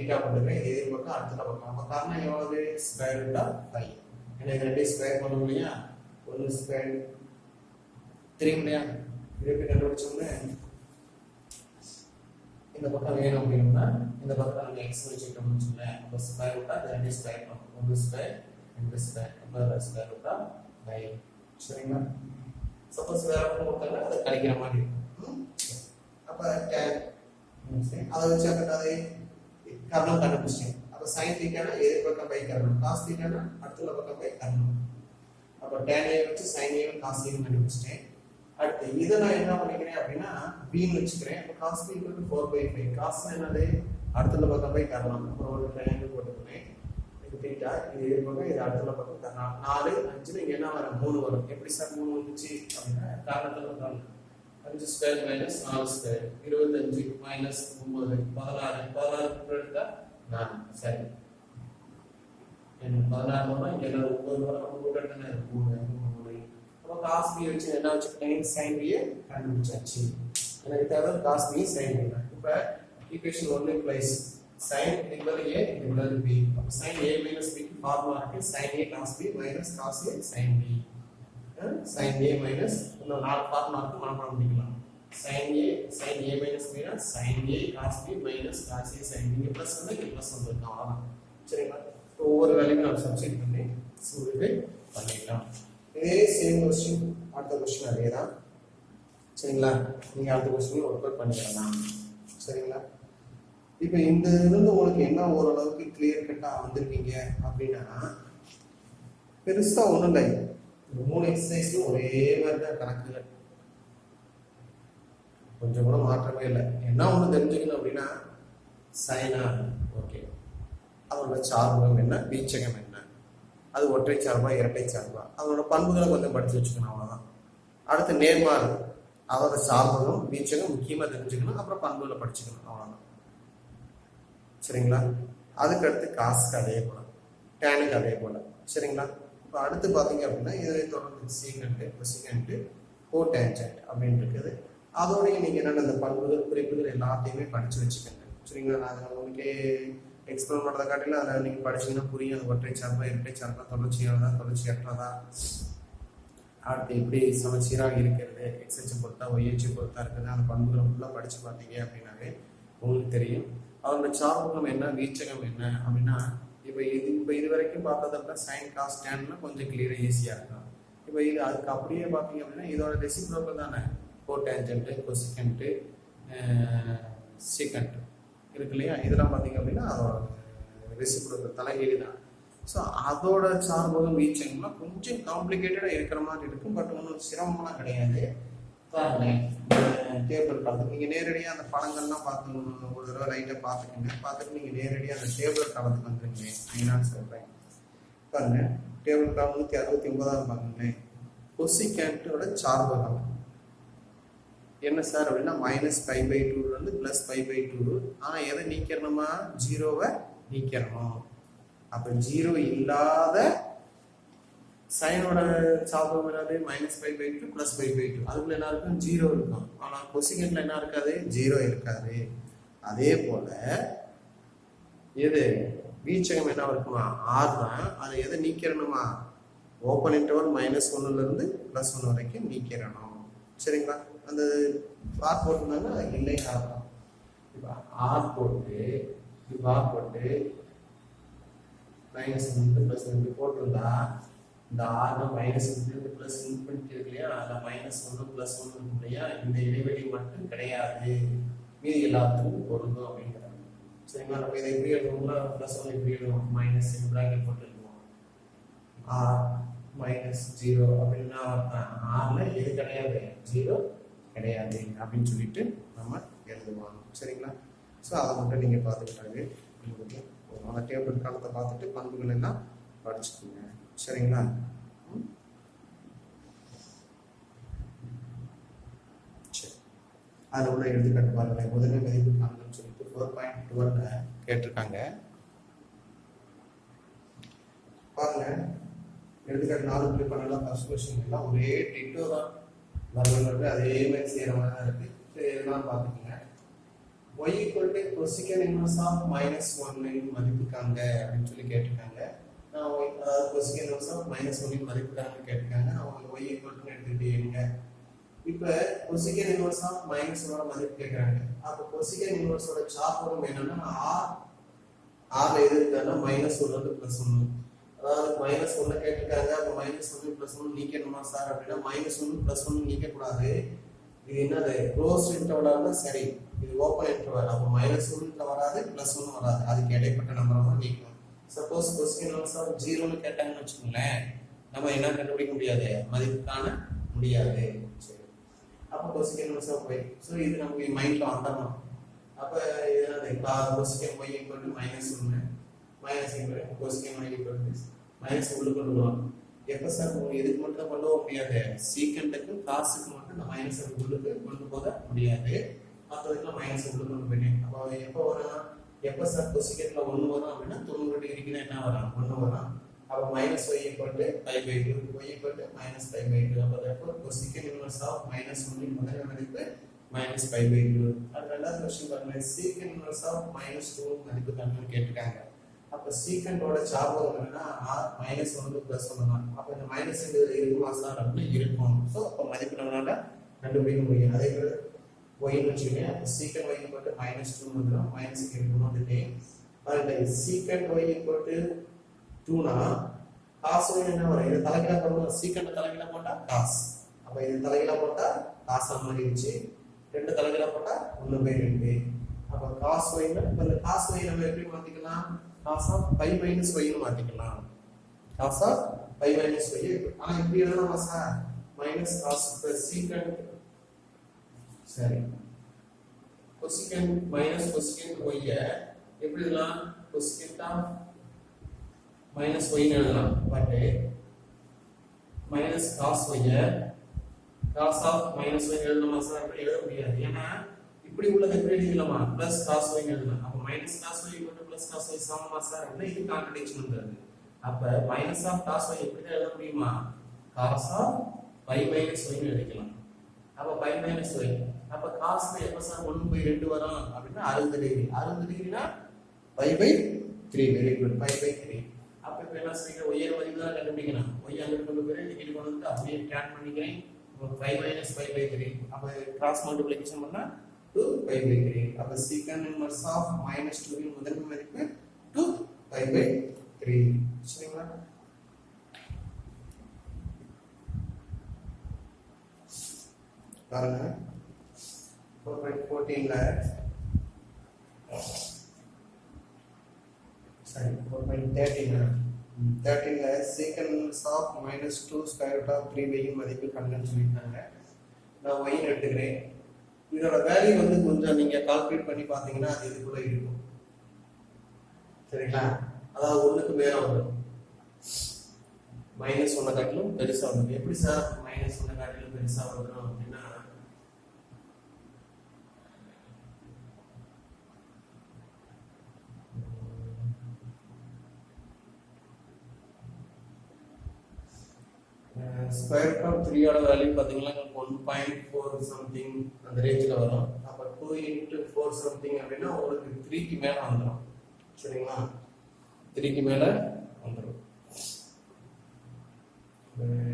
θ போடுறேன். எதிர்பக்கம் அடுத்த பக்கம். அப்ப காரணம் எவ்வளவு ஸ்கொயர் ரூட் ஆஃப் 5. எனக்கு ரெண்டு ஸ்கொயர் பண்ணுவோம் இல்லையா, 1 ஸ்கொயர் 3 இல்லையா. இது கண்டுபிடிச்சோம்னா இந்த பக்கம் வேணும் அப்படின்னா இந்த பக்கம் நம்ம x வச்சுக்கிட்டோம்னு வச்சுக்கோங்களேன். அப்போ ஸ்கொயர் ரூட் ஆஃப் ரெண்டு ஸ்கொயர் பண்ணுவோம். 1 ஸ்கொயர் 2 ஸ்கொயர் அப்போ ஸ்கொயர் ரூட் ஆஃப் 5. சரிங்களா? சப்போஸ் வேற ஒன்று கொடுத்தாங்க அதை கழிக்கிற மாதிரி இருக்கும். அப்ப tan அதை வச்சு அதை கர்ணம் கண்டுபிடிச்சேன். அப்ப sin θ னா எதிர்பக்கம் பை கர்ணம், cos θ னா அடுத்த பக்கம் பை கர்ணம். அப்ப tan a வச்சு sin a வும் cos a வும் கண்டுபிடிச்சேன். அடுத்து இத நான் என்ன பண்ணிக்கிறேன் அப்படின்னா b ன்னு வெச்சுக்கிறேன். அப்ப cos b = 4/5. cos என்னது அடுத்த பக்கம் பை கர்ணம். அப்புறம் ஒரு ட்ரையாங்கிள் போட்டுக்கிறேன். தீட்டா இது இருப்பாங்க, இது அடுத்த பக்கம் 4 5 இங்க என்ன வரும் 3 வரும். எப்படி சார் 3 வந்துச்சு அப்படின்னா காரணத்துல பாருங்க 5 ஸ்கொயர் மைனஸ் 4 ஸ்கொயர் 25 மைனஸ் 9 16 எடுத்தா 4 சரி. 16 வரும் இங்க 9 வரும் நம்ம கூட என்ன 3 அப்ப cos b வச்சு என்ன வச்சுக்கிட்டேன் sin b கண்டுபிடிச்சாச்சு. எனக்கு தேவை cos b sin b. இப்ப equation 1 implies sin equal a equal b. அப்ப sin a minus b க்கு ஃபார்முலா இருக்கு sin a cos b minus cos a sin b. sin a minus இன்னும் 4 ஃபார்முலா இருக்கு மனப்பாடம் பண்ணிக்கலாம். sin a minus b னா sin a cos b minus cos a sin b. இங்க plus வந்து இங்க பிளஸ் வந்துருக்கு அவ்வளவுதான். சரிங்களா? இப்போ ஒவ்வொரு வேல்யூவும் நம்ம சப்ஸ்டிட் பண்ணி சிம்பிளிஃபை பண்ணிட்டோம். இதே சேம் क्वेश्चन அடுத்த क्वेश्चन அதேதான். சரிங்களா? நீங்க அடுத்த क्वेश्चन ஒர்க் அவுட் பண்ணிக்கலாம். சரிங்களா? இப்போ இந்த இருந்து உங்களுக்கு என்ன ஓரளவுக்கு கிளியர் கட்டா வந்திருக்கீங்க அப்படின்னா பெருசா ஒண்ணும் இல்லை. இந்த 3 எக்ஸசைஸும் ஒரே மாதிரி தான் கணக்குகள், கொஞ்சம் கூட மாற்றமே இல்லை. என்ன ஒண்ணு தெரிஞ்சுக்கணும் அப்படின்னா சைனா ஓகே, அதோட சார்பகம் என்ன, வீச்சகம் என்ன, அது ஒற்றை சார்பா இரட்டை சார்பா, அதோட பண்புகளை கொஞ்சம் படிச்சு வச்சுக்கணும் அவ்வளவுதான். அடுத்து நேர்மாறு, அதோட சார்பகம் வீச்சகம் முக்கியமா தெரிஞ்சுக்கணும், அப்புறம் பண்புகளை படிச்சுக்கணும் அவ்வளவுதான். சரிங்களா? அதுக்கு அடுத்து காசுக்கு அதே போல, டேனுக்கு அதே போல. சரிங்களா? இப்போ அடுத்து பார்த்தீங்க அப்படின்னா இதில் தொடர்ந்து சீக்கண்ட் கொசிகண்ட் கோடேஞ்சன்ட் அப்படின்னு இருக்குது. அதோடய நீங்கள் என்னென்ன இந்த பண்புகள் குறிப்புகள் எல்லாத்தையுமே படித்து வச்சுக்கோங்க. சரிங்களா? நான் அதை உங்களுக்கு எக்ஸ்பிளைன் பண்ணுறதை காட்டிலும் அதில் நீங்கள் படிச்சிங்கன்னா புரியும். அது ஒற்றை சார்பா இரட்டை சார்பா தொடர்ச்சியானதா தொடர்ச்சியற்றதா, அடுத்து எப்படி சமச்சீராக இருக்கிறது, எக்ஸ்எச்சு பொறுத்தா ஒய்எச்சு பொறுத்தா இருக்குது, அந்த பண்புகளை ஃபுல்லாக படித்து பார்த்தீங்க அப்படின்னாவே உங்களுக்கு தெரியும். அதோட சார்பகம் என்ன வீச்சகம் என்ன அப்படின்னா இப்போ இது வரைக்கும் பார்த்ததுல சைன் காஸ் டேன்னா கொஞ்சம் கிளியராக ஈஸியாக இருக்கும். இப்போ இது அதுக்கு அப்படியே பார்த்தீங்க அப்படின்னா இதோட ரெசிப்ரோக்கல் தானே, கோடேஞ்சன்ட்டு கொசிகண்ட்டு சீக்கண்ட் இருக்கு இல்லையா, இதெல்லாம் பார்த்தீங்க அப்படின்னா அதோட ரெசிப்ரோக்கல் தலைகீழி தான். ஸோ அதோட சார்பகம் வீச்சகம்லாம் கொஞ்சம் காம்ப்ளிகேட்டடாக இருக்கிற மாதிரி இருக்கும், பட் ஒன்றும் சிரமம்லாம் கிடையாது. டேபிள் பார்த்து நீங்கள் நேரடியாக அந்த படங்கள்லாம் பார்த்து ஒரு தடவை லைட்டாக பார்த்துட்டு நீங்கள் நேரடியாக அந்த டேபிள் காலத்துக்கு வந்துருங்க. நான் சொல்கிறேன் பாருங்க, டேபிள் காலம் 169 பாருங்களேன். கொசிகேண்டோட சார்பகம் என்ன சார் அப்படின்னா -π/2 +π/2. ஆனால் எதை நீக்கிறணுமா, 0வை நீக்கிறணும். அப்போ 0 இல்லாத சைனோட சார்பகம் என்னது -π/2 +π/2. அதுக்குள்ள என்ன இருக்கும் 0 இருக்கும். ஆனால் கொசிகண்ட்ல என்ன இருக்காது 0 இருக்காது. அதே போல எது வீச்சகம் என்ன இருக்குமா r தான். அதை எதை நீக்கிறணுமா, ஓப்பன் இன்டர்வல் -1 இருந்து +1 வரைக்கும் நீக்கிறணும். சரிங்களா? அந்த r போட்டுருந்தாங்கன்னா இல்லை r தான். இப்போ r போட்டு இப்போ r போட்டு -1 +1 போட்டிருந்தா இந்த ஆறு மைனஸ் இன்ஃபினிட்டி பிளஸ் இன்ஃபினிட்டி இருக்கு இல்லையா, அதில் -1 +1 இருக்கு இல்லையா, இந்த இடைவெளி மட்டும் கிடையாது, மீதி எல்லாத்துக்கும் பொருந்தும் அப்படிங்கிறாங்க. சரிங்களா? நம்ம இதை எப்படி எழுதுவோம்னா +1 எப்படி எழுதுவோம், மைனஸ் பிராக்கெட் போட்டு எழுதுவோம். r-0 அப்படின்னா ஆர்ல எது கிடையாது 0 கிடையாது அப்படின்னு சொல்லிட்டு நம்ம எழுதுவோம். சரிங்களா? ஸோ அதை மட்டும் நீங்கள் பார்த்துக்கிட்டாங்க. அந்த டேபிள் காலத்தை பார்த்துட்டு பண்புகள் எல்லாம் படிச்சுக்கோங்க. சரிங்களா? சரி, அதில் உள்ள எடுத்துக்காட்டு பாருங்களேன். முதன்மை மதிப்பு காண்கன்னு சொல்லிட்டு 4.12 கேட்டிருக்காங்க. பாருங்க, எடுத்துக்காட்டு 4.12 ஃபர்ஸ்ட் கொஸ்டின் எல்லாம் ஒரே டிட்டோ தான், வரலாறு அதே மாதிரி செய்யற மாதிரி தான் இருக்கு. இதெல்லாம் பார்த்துக்கங்க. y = கொசிகன் இன்வர்ஸ் ஆஃப் -1 மதிப்பு காண்க அப்படின்னு சொல்லி கேட்டிருக்காங்க. அதாவது கொசிகன் இன்வர்ஸ் ஆஃப் -1 மதிப்பு காண்க கேட்டிருக்காங்க. அவங்க y = எடுத்துக்கிட்டீங்க. இப்போ கொசிகன் இன்வர்ஸ் ஆஃப் -1 மதிப்பு கேட்குறாங்க. அப்போ கொசிகன் இன்வர்ஸோட சார்பகம் என்னன்னா r எது இருக்கான்னா -1 இருந்து +1. அதாவது -1 கேட்டிருக்காங்க. அப்போ -1 +1 நீக்கணுமா சார் அப்படின்னா -1 +1 நீக்கக்கூடாது. இது என்னது க்ளோஸ் இன்டர்வலா இருந்தா சரி, இது ஓப்பன் இன்டர்வல். அப்போ -1 வராது +1 வராது, அதுக்கு இடைப்பட்ட நம்பரை தான் நீக்கணும். சப்போஸ் கொஸ்டின் ஆன்சர் 0ன்னு கேட்டாங்கன்னு வச்சுக்கோங்களேன், நம்ம என்ன கண்டுபிடிக்க முடியாது, மதிப்பு காண முடியாது. சரி, அப்போ கொஸ்டின் ஆன்சர் போய் ஸோ இது நமக்கு மைண்ட்ல வந்துடணும். அப்போ என்னது question y = -1 minus into question y equal to minus உள்ள கொண்டு வரலாம். எப்ப சார் இதுக்கு மட்டும் கொண்டு போக முடியாது, சீக்கண்டுக்கு காசுக்கு மட்டும் இந்த மைனஸ் உள்ளுக்கு கொண்டு போக முடியாது, மற்றதுக்குலாம் மைனஸ் உள்ள கொண்டு போயிட்டேன். அப்போ எப்போ வரும், எப்போ சார் கொஸ்டின்ல 1 வரும் அப்படின்னா 90 டிகிரிக்கு என்ன வரும், 1 வரும். அப்போ minus y equal to π/2, y equal to minus π/2. அப்போ therefore cosecant inverse of minus 1 இன் முதல் மதிப்பு minus π/2. அது ரெண்டாவது क्वेश्चन பாருங்க, secant inverse of minus 2 மதிப்பு கண்டுபிடி கேட்டிருக்காங்க. அப்ப secant-ஓட சார்பு என்னன்னா -1 + 1 தான். அப்ப இந்த மைனஸ் இருக்குமா சார் அப்படினா இருக்கும். சோ அப்ப மதிப்பு நம்மளால கண்டுபிடிக்க முடியும். அதே போல y ன்னு வச்சுக்கோங்க. அப்ப secant y equal to -2 வந்துரும். மைனஸ் இருக்கணும் வந்துட்டே. பாருங்க secant y equal to 2 னா cos y என்ன வரும், இது தலைகீழா போடுவோம். secant தலைகீழா போட்டா cos, அப்ப இது தலைகீழா போட்டா cos மாறிடுச்சு. ரெண்டு தலைகீழா போட்டா 1/2. அப்ப cos y னா இந்த cos y நம்ம எப்படி மாத்திக்கலாம், cos of π minus y னு மாத்திக்கலாம். cos of π minus y. ஆனா இப்படி எழுதலாமா சார், minus cos secant சரி cosecant minus cosecant y எப்படி எழுதலாம், cosecant of minus y னு எழுதலாம். But minus cos y cos of minus y எழுதலாமா சார், அப்படி எழுத முடியாது. ஏன்னா இப்படி உள்ளது எப்படி எழுதலாமா, plus cos y எழுதலாம். அப்ப minus cos y plus cos y சமமா சார் அப்படினா இது கான்ட்ரடிக்ஷன் வந்துருது. அப்ப minus of cos y எப்படி எழுத முடியுமா, cos of π minus y னு எழுதிக்கலாம். அப்ப π minus y, அப்ப cos ல எப்ப சார் 1/2 வரும் அப்படினா 60 டிகிரி. 60 டிகிரினா π/3. Very good, π/3. அப்ப இப்ப என்ன செய்யணும், y இன் மதிப்பு தான் கண்டுபிடிக்கணும். y அங்க கொண்டு போய் டிகிரி கொண்டு வந்து அப்படியே கேட் பண்ணிக்கிறேன். 5 minus π/3. அப்ப கிராஸ் மல்டிப்ளிகேஷன் பண்ணா 2π/3. அப்ப secant inverse of -2 இன் முதன்மை மதிப்பு 2π/3. சரிங்களா? பாருங்க 4.14ல சரி 4.13ல secant inverse of -2 square root of 3y இன் மதிப்பு கண்டுபிடிச்சு சொல்லிட்டாங்க. நான் y எடுத்துக்கிறேன். இதோட வேல்யூ வந்து கொஞ்சம் நீங்க கால்குலேட் பண்ணி பாத்தீங்கன்னா அது இதுக்குள்ள இருக்கும். சரிங்களா? அதாவது 1க்கு மேல வரும். -1 காட்டிலும் பெருசா வரும். எப்படி சார் -1 காட்டிலும் பெருசா வரும் அப்படின்னா, ஸ்கொயர் ரூட் ஆஃப் 3 ஓட வேல்யூ பாத்தீங்கன்னா 1.4 சம்திங் அந்த ரேஞ்சில வரும். அப்ப 2 into 4 சம்திங் அப்படினா உங்களுக்கு 3 க்கு மேல வந்துரும். சரிங்களா? 3 க்கு மேல வந்துரும்.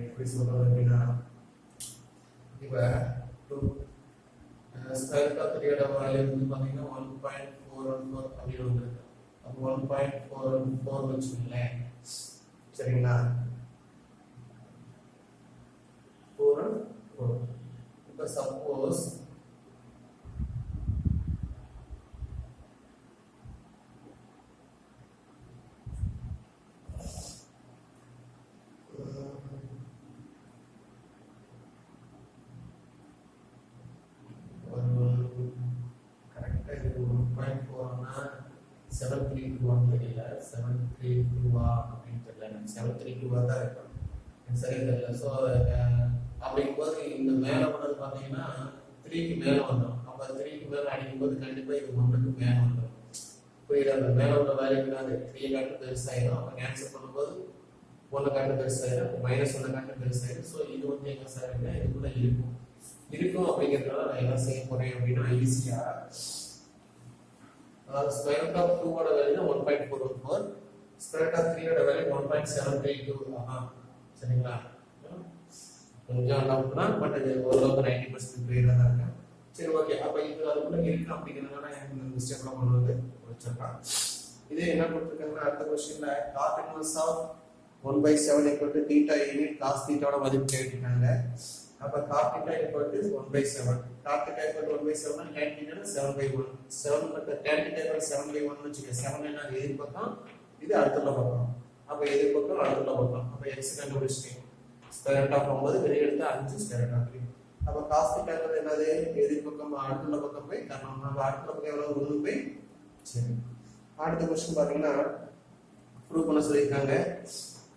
எப்படி சொல்றது அப்படினா, இப்ப 2 ஸ்கொயர் ரூட் ஆஃப் 3 ஓட வேல்யூ வந்து பாத்தீங்கன்னா 1.414 அப்படி வந்துருக்கு. அப்ப 1.414 வெச்சுங்களேன். சரிங்களா? 4 இப்ப சப்போஸ் கரெக்டா இது 1.4னா 732 தெரியல, 732 அப்படின்னு தெரியல, 732 தான் இருக்கும், சரி தெரியல. ஸோ அப்படிங்கும்போது இந்த மேலே பண்ணது பார்த்தீங்கன்னா 3க்கு மேலே வந்துடும். அப்போ 3க்கு மேலே அடிக்கும்போது கண்டிப்பாக இது 1க்கு மேலே வந்துடும். புரியுது? அந்த மேலே உள்ள வேல்யூக்கு அது 3 காட்டு பெருசாயிடும். அப்போ கேன்சல் பண்ணும்போது 1 காட்டு பெருசாயிடும், -1 காட்டு பெருசாயிடும். ஸோ இது வந்து எங்க சார் இதுக்குள்ள இருக்கும் அப்படிங்கிறதுனால நான் என்ன செய்ய போறேன் அப்படின்னா, ஈஸியா அதாவது ஸ்கொயர் ரூட் ஆஃப் 2 ஓட வேல்யூ 1.414, ஸ்கொயர் ரூட் ஆஃப் 3 ஓட வேல்யூ 1.732. சரிங்களா? கொஞ்சம் டவுட்னா பட் அது ஓரளவுக்கு 90% கிளியரா தான் இருக்கு. சரி ஓகே. அப்ப இது அதுக்குள்ள இருக்கு அப்படிங்கிறதுனால எனக்கு இந்த ஸ்டெப்ல கொண்டு வந்து வச்சிருக்கேன். இதே என்ன கொடுத்துருக்காங்கன்னா, அடுத்த क्वेश्चनல cot inverse of 1/7 equal to theta unit cos theta ஓட மதிப்பு கேட்டிருக்காங்க. அப்ப cot theta equal to 1/7, cot theta equal to 1/7 னா tan theta 7/1, 7 but tan theta equal to 7/1 வெச்சுக்க. 7 என்ன எதிர் பக்கம், இது அடுத்துள்ள பக்கம். அப்ப எதிர் பக்கம் அடுத்துள்ள பக்கம். அப்ப x கண்டுபிடிச்சிட்டீங்க. ஸ்கொயர் ரூட் ஆஃப் 9 வெளிய எடுத்து 5 ஸ்கொயர் ரூட் ஆஃப் 3. அப்ப cos θ என்னது, எதிர் பக்கம் அடுத்துள்ள பக்கம் போய் காரணம் நம்ம அடுத்துள்ள பக்கம் எவ்வளவு 1 போய். சரி அடுத்த क्वेश्चन பாத்தீங்கன்னா ப்ரூவ் பண்ண சொல்லியிருக்காங்க.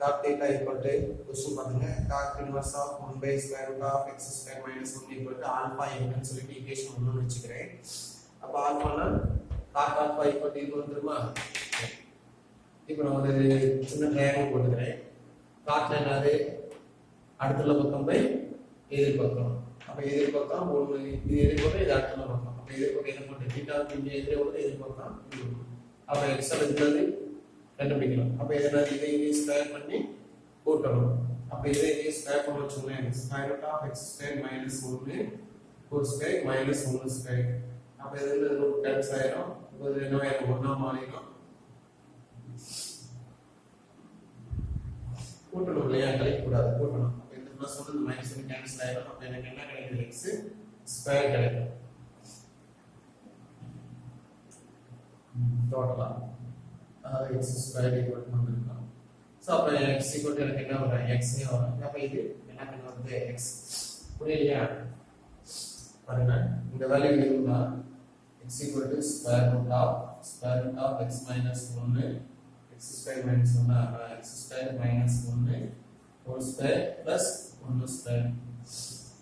cot theta equal to question பாருங்க cot inverse of 1 by square root of x square minus 1 equal to alpha n சொல்லிட்டு ஈக்குவேஷன் 1 னு வெச்சுக்கிறேன். அப்ப ஆல்பானா cot alpha equal to இது வந்துருமா? இப்போ நான் ஒரு சின்ன ட்ரையாங்கிள் போட்டுக்கிறேன். cot என்னது? அடுத்துள்ள பக்கம் பை எதிர்பக்கம். அப்ப எதிர்பக்கம் 1 இது எதிர்பக்கம் இது அடுத்துள்ள பக்கம். அப்ப எதிர்பக்கம் என்ன போட்டு theta இங்க எதிர்பக்கம் எதிர்பக்கம். அப்ப x எடுத்தது கண்டுபிடிக்கலாம். அப்ப இதை ஸ்கொயர் பண்ணி கூட்டணும். அப்ப இதை ஸ்கொயர் பண்ண வச்சோம்னா square root of x square minus 1 whole square minus 1 square. அப்ப இதுல ரூட் கேன்சல் ஆயிடும். இது என்ன ஆயிடும்? 1 மாறிடும். கூட்டணும் இல்லையா? கழிக்க கூடாது, கூட்டணும். அப்ப இந்த பிளஸ் 1 இந்த மைனஸ் 1 கேன்சல் ஆயிடும். அப்ப எனக்கு என்ன கிடைக்குது? x ஸ்கொயர் கிடைக்கும். டோட்டலா x square equal to 1 இருக்கும். சோ அப்ப x equal to எனக்கு என்ன வரும்? x னே வரும். அப்ப இது என்ன பண்ணுது? x. புரியலையா? பாருங்க இந்த வேல்யூ இருந்தா x equal to square root of x minus 1 x square minus 1 x square minus 1 whole square plus 1 square.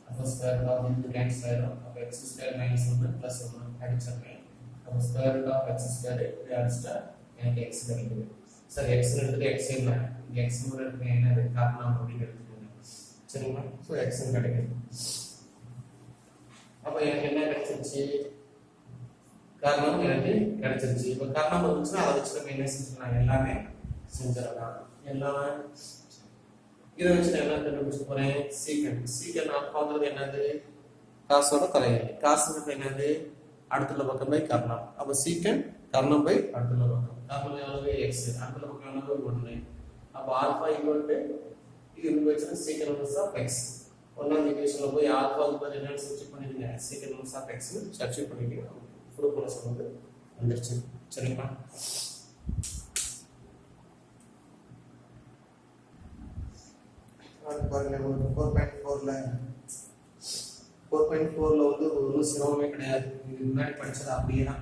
அப்ப square root of இது cancel ஆயிடும். அப்ப x square minus 1 plus 1 அடிச்சிடுறேன். அப்ப square root of x square இது அடிச்சிட்டா எனக்கு x கிடைக்குது. சரி x எடுத்துட்டு x இல்ல இங்க x மூல இருக்கு என்னது காரணம் அப்படின்னு எடுத்துக்கோங்க. சரிங்களா? சோ x கிடைக்குது. அப்ப எனக்கு என்ன கிடைச்சிருச்சு? காரணம் எனக்கு கிடைச்சிருச்சு. இப்ப காரணம் வந்துச்சுன்னா அதை வச்சு நம்ம என்ன செஞ்சலாம்? எல்லாமே செஞ்சிடலாம். எல்லாம் இதை வச்சு நான் என்ன கண்டுபிடிச்சு போறேன்? சீக்கன் ஆல்பாங்கிறது என்னது? காசோட தலைகீழ். காசுங்கிறது என்னது? அடுத்துள்ள பக்கம் பை கர்ணம். அப்ப சீக்கன் கர்ணம் பை அடுத்துள்ள பக்கம். கர்ணம் எவ்வளவு? x. அடுத்துள்ள பக்கம் எவ்வளவு? 1. அப்ப ஆல்பா ஈக்குவல் டு இது இன்வெர்ஸ் சீக்கன் இன்வெர்ஸ் ஆஃப் x. ஒன்னாம் ஈக்குவேஷன்ல போய் ஆல்பாவுக்கு பதிலா என்ன சப்ஸ்டிட்யூட் பண்ணிடுங்க? சீக்கன் இன்வெர்ஸ் ஆஃப் x னு சப்ஸ்டிட்யூட் பண்ணிடுங்க. ப்ரூவ் பண்ண சொல்லுங்க. வந்துருச்சு. சரிங்களா? பாருங்க 4.4ல 4.4ல வந்து ஒரு சிரமமே கிடையாது. இது முன்னாடி படிச்சது அப்படியே தான்.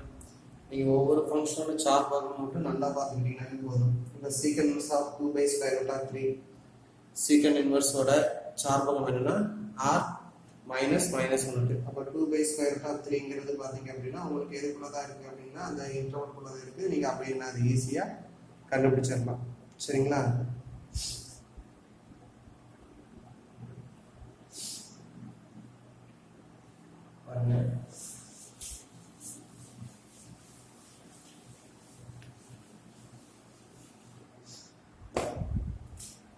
நீங்க ஒவ்வொரு ஃபங்க்ஷனோட சார்ட் பார்க்க மட்டும் நல்லா பார்த்துக்கிட்டீங்கன்னாலே போதும். இந்த சீக்கன் inverse of 2 by square root of 3 சீக்கன் இன்வெர்ஸோட சார்ட் பக்கம் என்னன்னா r minus 1. அப்ப 2 by square root of 3ங்கிறது பாத்தீங்க அப்படின்னா உங்களுக்கு எதுக்குள்ள தான் இருக்கு அப்படின்னா அந்த இன்டர்வல்குள்ள தான் இருக்கு. நீங்க அப்படியே என்ன அது ஈஸியா கண்டுபிடிச்சிடலாம். சரிங்களா? பாருங்க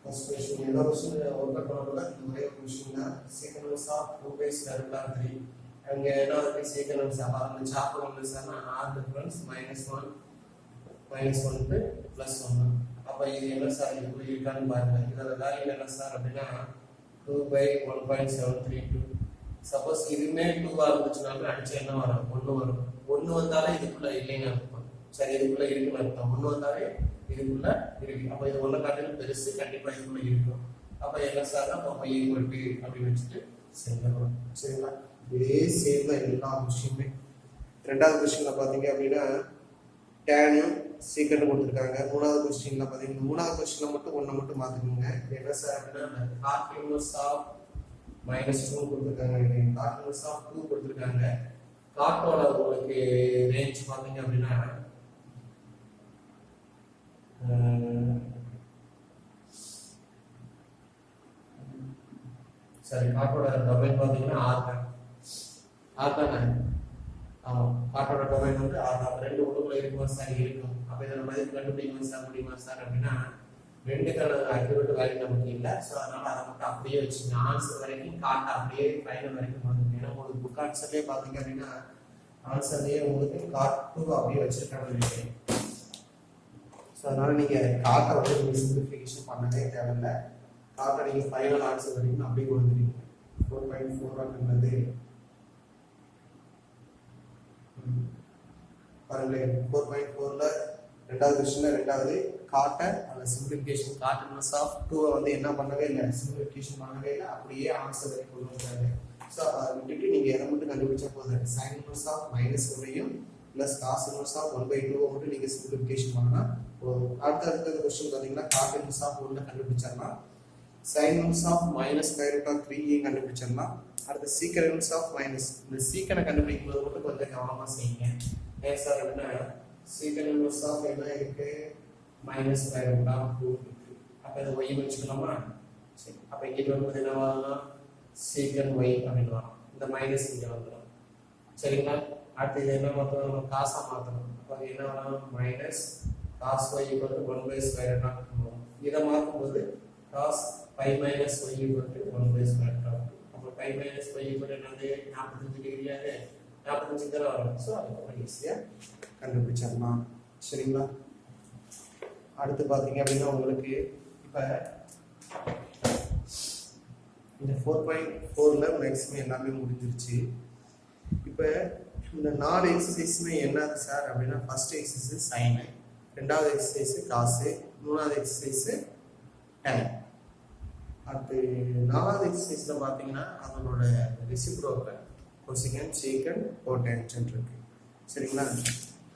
ஃபர்ஸ்ட் क्वेश्चन எல்லா क्वेश्चन ஒர்க் பண்ணனும்னா இந்த ஒரே क्वेश्चन தான். second is of 2 by square root of 3 அங்க என்ன இருக்கு? second is of அந்த சாப்டர் வந்து சார்னா r டிஃபரன்ஸ் -1 to +1. அப்ப இது என்ன சார் இப்படி இருக்கான்னு பாருங்க. இதோட வேல்யூ என்ன சார் அப்படினா 2 by 1.732. சப்போஸ் இதுமே 2 ஆ இருந்துச்சுனால அடிச்சா என்ன வரும்? 1 வரும். 1 வந்தாலே இதுக்குள்ள இல்லைன்னு அர்த்தம். சரி, இதுக்குள்ள இருக்குன்னு அர்த்தம். 1 வந்தாலே இதுக்குள்ள இருக்கு. அப்ப இது 1 காட்டிலும் பெருசு, கண்டிப்பா இதுக்குள்ள இருக்கும். அப்ப என்ன சார்னா அப்ப ஈக்குவல் டு அப்படி வச்சுட்டு செஞ்சிடலாம். சரிங்களா? இதே சேம் தான் எல்லா விஷயமே. ரெண்டாவது क्वेश्चनல பாத்தீங்க அப்படின்னா tan சீக்கண்ட் கொடுத்திருக்காங்க. மூணாவது क्वेश्चनல பாத்தீங்கன்னா மூணாவது क्वेश्चनல மட்டும் ஒண்ணு மட்டும் மாத்திக்கோங்க. என்ன சார் அப்படின்னா cot inverse of -2 கொடுத்திருக்காங்க. cot inverse of 2 கொடுத்திருக்காங்க. காட்டோட உங்களுக்கு ரேஞ்ச் பாத்தீங்க அப்படின்னா சரி, காட்டோட டொமைன் பாத்தீங்கன்னா r தான். ஆமா, காட்டோட டொமைன் வந்து r தான். ரெண்டு உள்ளுக்குள்ள இருக்குமா சார்? இருக்கும். அப்ப இதோட மதிப்பு கண்டுபிடிக்க முடியுமா சார் அப்படின்னா ரெண்டுக்கான அக்யூரேட் வேல்யூ நமக்கு இல்ல. சோ அதனால அதை மட்டும் அப்படியே வச்சுங்க. ஆன்சர் வரைக்கும் காட்ட அப்படியே ஃபைனல் வரைக்கும் வந்துங்க. ஏன்னா உங்களுக்கு புக் ஆன்சர்லயே பாத்தீங்க அப்படின்னா ஆன்சர்லயே உங்களுக்கு காட் 2 அப்படியே வச்சிருக்காங்க. சோ அதனால நீங்க காட்ட வந்து நீங்க சிம்பிளிஃபிகேஷன் பண்ணவே தேவையில்லை. காட்ட நீங்க ஃபைனல் ஆன்சர் வரைக்கும் அப்படியே கொடுத்துறீங்க. 4.4 அப்படிங்கிறது பாருங்க. 4.4ல ரெண்டாவது क्वेश्चनல ரெண்டாவது காட்ட அந்த சிம்பிளிஃபிகேஷன் காட் இன்வெர்ஸ் ஆஃப் 2 வந்து என்ன பண்ணவே இல்ல, சிம்பிளிஃபிகேஷன் பண்ணவே இல்ல, அப்படியே ஆன்சர் வரைக்கும் கொண்டு வந்தாங்க. சோ விட்டுட்டு நீங்க எதை மட்டும் கண்டுபிடிச்சா போதும். sin inverse of -1 plus cos inverse of 1/2 மட்டும் நீங்க சிம்பிளிஃபிகேஷன் பண்ணா அடுத்த கொஸ்டின் பார்த்தீங்கன்னா cot inverse of 1 கண்டுபிடிச்சிடலாம். sin inverse of minus square root of 3 கண்டுபிடிச்சிடலாம். அடுத்து secant inverse of minus இந்த secant கண்டுபிடிக்கும் போது மட்டும் கொஞ்சம் கவனமா செய்யுங்க. ஏன் சார் அப்படின்னா secant inverse of என்ன இருக்கு minus square root of 2 இருக்கு. அப்ப இதை y வச்சுக்கலாமா? சரி, அப்ப இங்க வரும்போது என்ன வரலாம் secant y அப்படின்னு வரும். இந்த மைனஸ் இங்க வந்துடும். சரிங்களா? அடுத்து இது என்ன மாற்றணும் காசா மாற்றணும். அப்ப என்ன வரும் minus cos y equal to 1 by square root of 2. இதை மாற்றும்போது cos pi minus y equal to 1 by square root of 2. அப்போ pi minus y equal to என்னது 45 டிகிரியாவே 45 டிகிரி வரும். ஸோ அதுக்கப்புறம் ஈஸியாக கண்டுபிடிச்சிடலாம். சரிங்களா? அடுத்து பார்த்தீங்க அப்படின்னா உங்களுக்கு இப்போ இந்த 4.4ல மேக்ஸிமம் எல்லாமே முடிஞ்சிருச்சு. இப்போ இந்த 4 எக்ஸசைஸுமே என்னது சார் அப்படின்னா ஃபர்ஸ்ட் எக்ஸசைஸ் சைனு, ரெண்டாவது எக்ஸசைஸ் காசு, மூணாவது எக்ஸசைஸ் டேன். அடுத்து நாலாவது எக்ஸசைஸ்ல பார்த்தீங்கன்னா அதனோட ரெசிப்ரோக்கல் கொசிகன் சீக்கன் கோடேன்ஜென்ட் இருக்கு. சரிங்களா?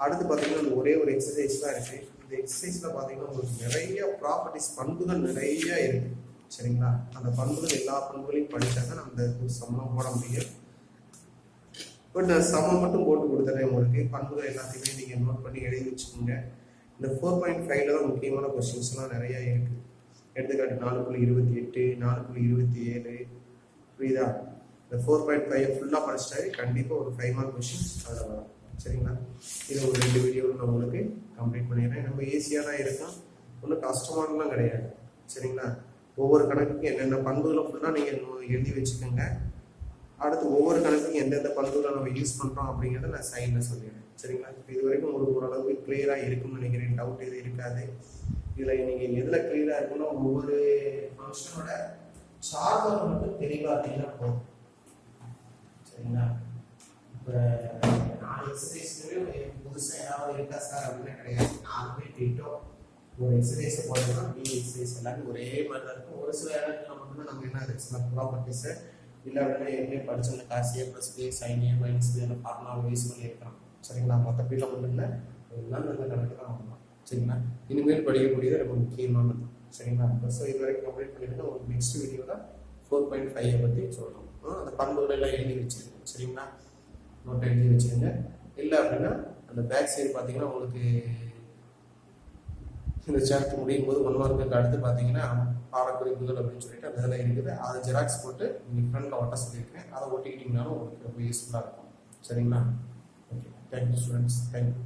அடுத்து பார்த்தீங்கன்னா ஒரே ஒரு எக்ஸசைஸ் தான் இருக்கு. இந்த எக்ஸசைஸ்ல பார்த்தீங்கன்னா உங்களுக்கு நிறைய ப்ராப்பர்ட்டிஸ் பண்புகள் நிறைய இருக்கு. சரிங்களா? அந்த பண்புகள் எல்லா பண்புகளையும் படித்தாங்க நம்ம சமம் போட முடியும். பட் நான் சமம் மட்டும் போட்டு கொடுத்துறேன் உங்களுக்கு. பண்புகள் எல்லாத்தையுமே நீங்கள் நோட் பண்ணி எழுதி வச்சுக்கோங்க. இந்த 4.5ல தான் முக்கியமான கொஸ்டின்ஸ்லாம் நிறைய இருக்கு. எடுத்துக்காட்டு 4.28, 4.27 புரியுதா? இந்த 4.5 ஃபுல்லாக படிச்சிட்டாரு கண்டிப்பாக ஒரு 5 மார்க் கொஸ்டின்ஸ் அதில் வரும். சரிங்களா? இது ஒரு 2 வீடியோவில் நான் உங்களுக்கு கம்ப்ளீட் பண்ணிடுறேன். நம்ம ஈஸியாக தான் இருக்கும், ஒன்றும் கஷ்டமானலாம் கிடையாது. சரிங்களா? ஒவ்வொரு கணக்குக்கும் என்னென்ன பண்புகளை ஃபுல்லாக நீங்கள் எழுதி வச்சுக்கோங்க. அடுத்து ஒவ்வொரு கணக்குக்கும் எந்தெந்த பண்புகளை நம்ம யூஸ் பண்ணுறோம் அப்படிங்கிறத நான் சைடில் சொல்லிடுறேன். சரிங்களா? இது வரைக்கும் உங்களுக்கு ஓரளவுக்கு கிளியராக இருக்கும்னு நினைக்கிறேன். டவுட் எதுவும் இருக்காது. இதில் நீங்கள் எதில் கிளியராக இருக்குன்னா ஒவ்வொரு ஃபங்க்ஷனோட சார்பை மட்டும் தெளிவாக போதும். சரிங்களா? இப்போ 4 எக்ஸசைஸ்லேயே புதுசாக ஏதாவது இருக்கா சார் அப்படின்னா கிடையாது. 4 டீட்டோ ஒரு எக்ஸசைஸை போட்டோம்னா பி எக்ஸசைஸ் எல்லாமே ஒரே மாதிரி தான் இருக்கும். ஒரு சில இடத்துல மட்டும்தான் நம்ம என்ன சில ப்ராப்பர்ட்டிஸை இல்லை அப்படின்னா ஏற்கனவே படிச்ச காசியே ப்ளஸ் பி சைனியே மைனஸ் பி அந்த ஃபார்முலா யூஸ் பண்ணியிருக்கிறோம். சரிங்களா? மற்ற பீட்டில் மட்டும் இல்லை எல்லாம் நல்ல கணக்கு தான் வரலாம். சரிங்களா? இனிமேல் படிக்கக்கூடியது ரொம்ப முக்கியமானது. சரிங்களா? ஸோ இது வரைக்கும் கம்ப்ளீட் பண்ணிட்டு உங்களுக்கு நெக்ஸ்ட் வீடியோவில் 4.5 பற்றி சொல்கிறோம். அந்த பண்புகள் எல்லாம் எழுதி வச்சுருங்க. சரிங்களா? நோட் எழுதி வச்சுருங்க. இல்லை அப்படின்னா அந்த பேக் சைடு பார்த்தீங்கன்னா உங்களுக்கு இந்த சாப்டர் முடியும் போது 1 மார்க்குக்கு அடுத்து பார்த்தீங்கன்னா பாடக்குறிப்புகள் அப்படின்னு சொல்லிட்டு அந்த இதில் இருக்குது. அதை ஜெராக்ஸ் போட்டு நீங்கள் ஃப்ரெண்டில் ஒட்ட சொல்லியிருக்கேன். அதை ஒட்டிக்கிட்டிங்கனாலும் உங்களுக்கு ரொம்ப யூஸ்ஃபுல்லாக இருக்கும். சரிங்களா? Okay, thank you students, thank you.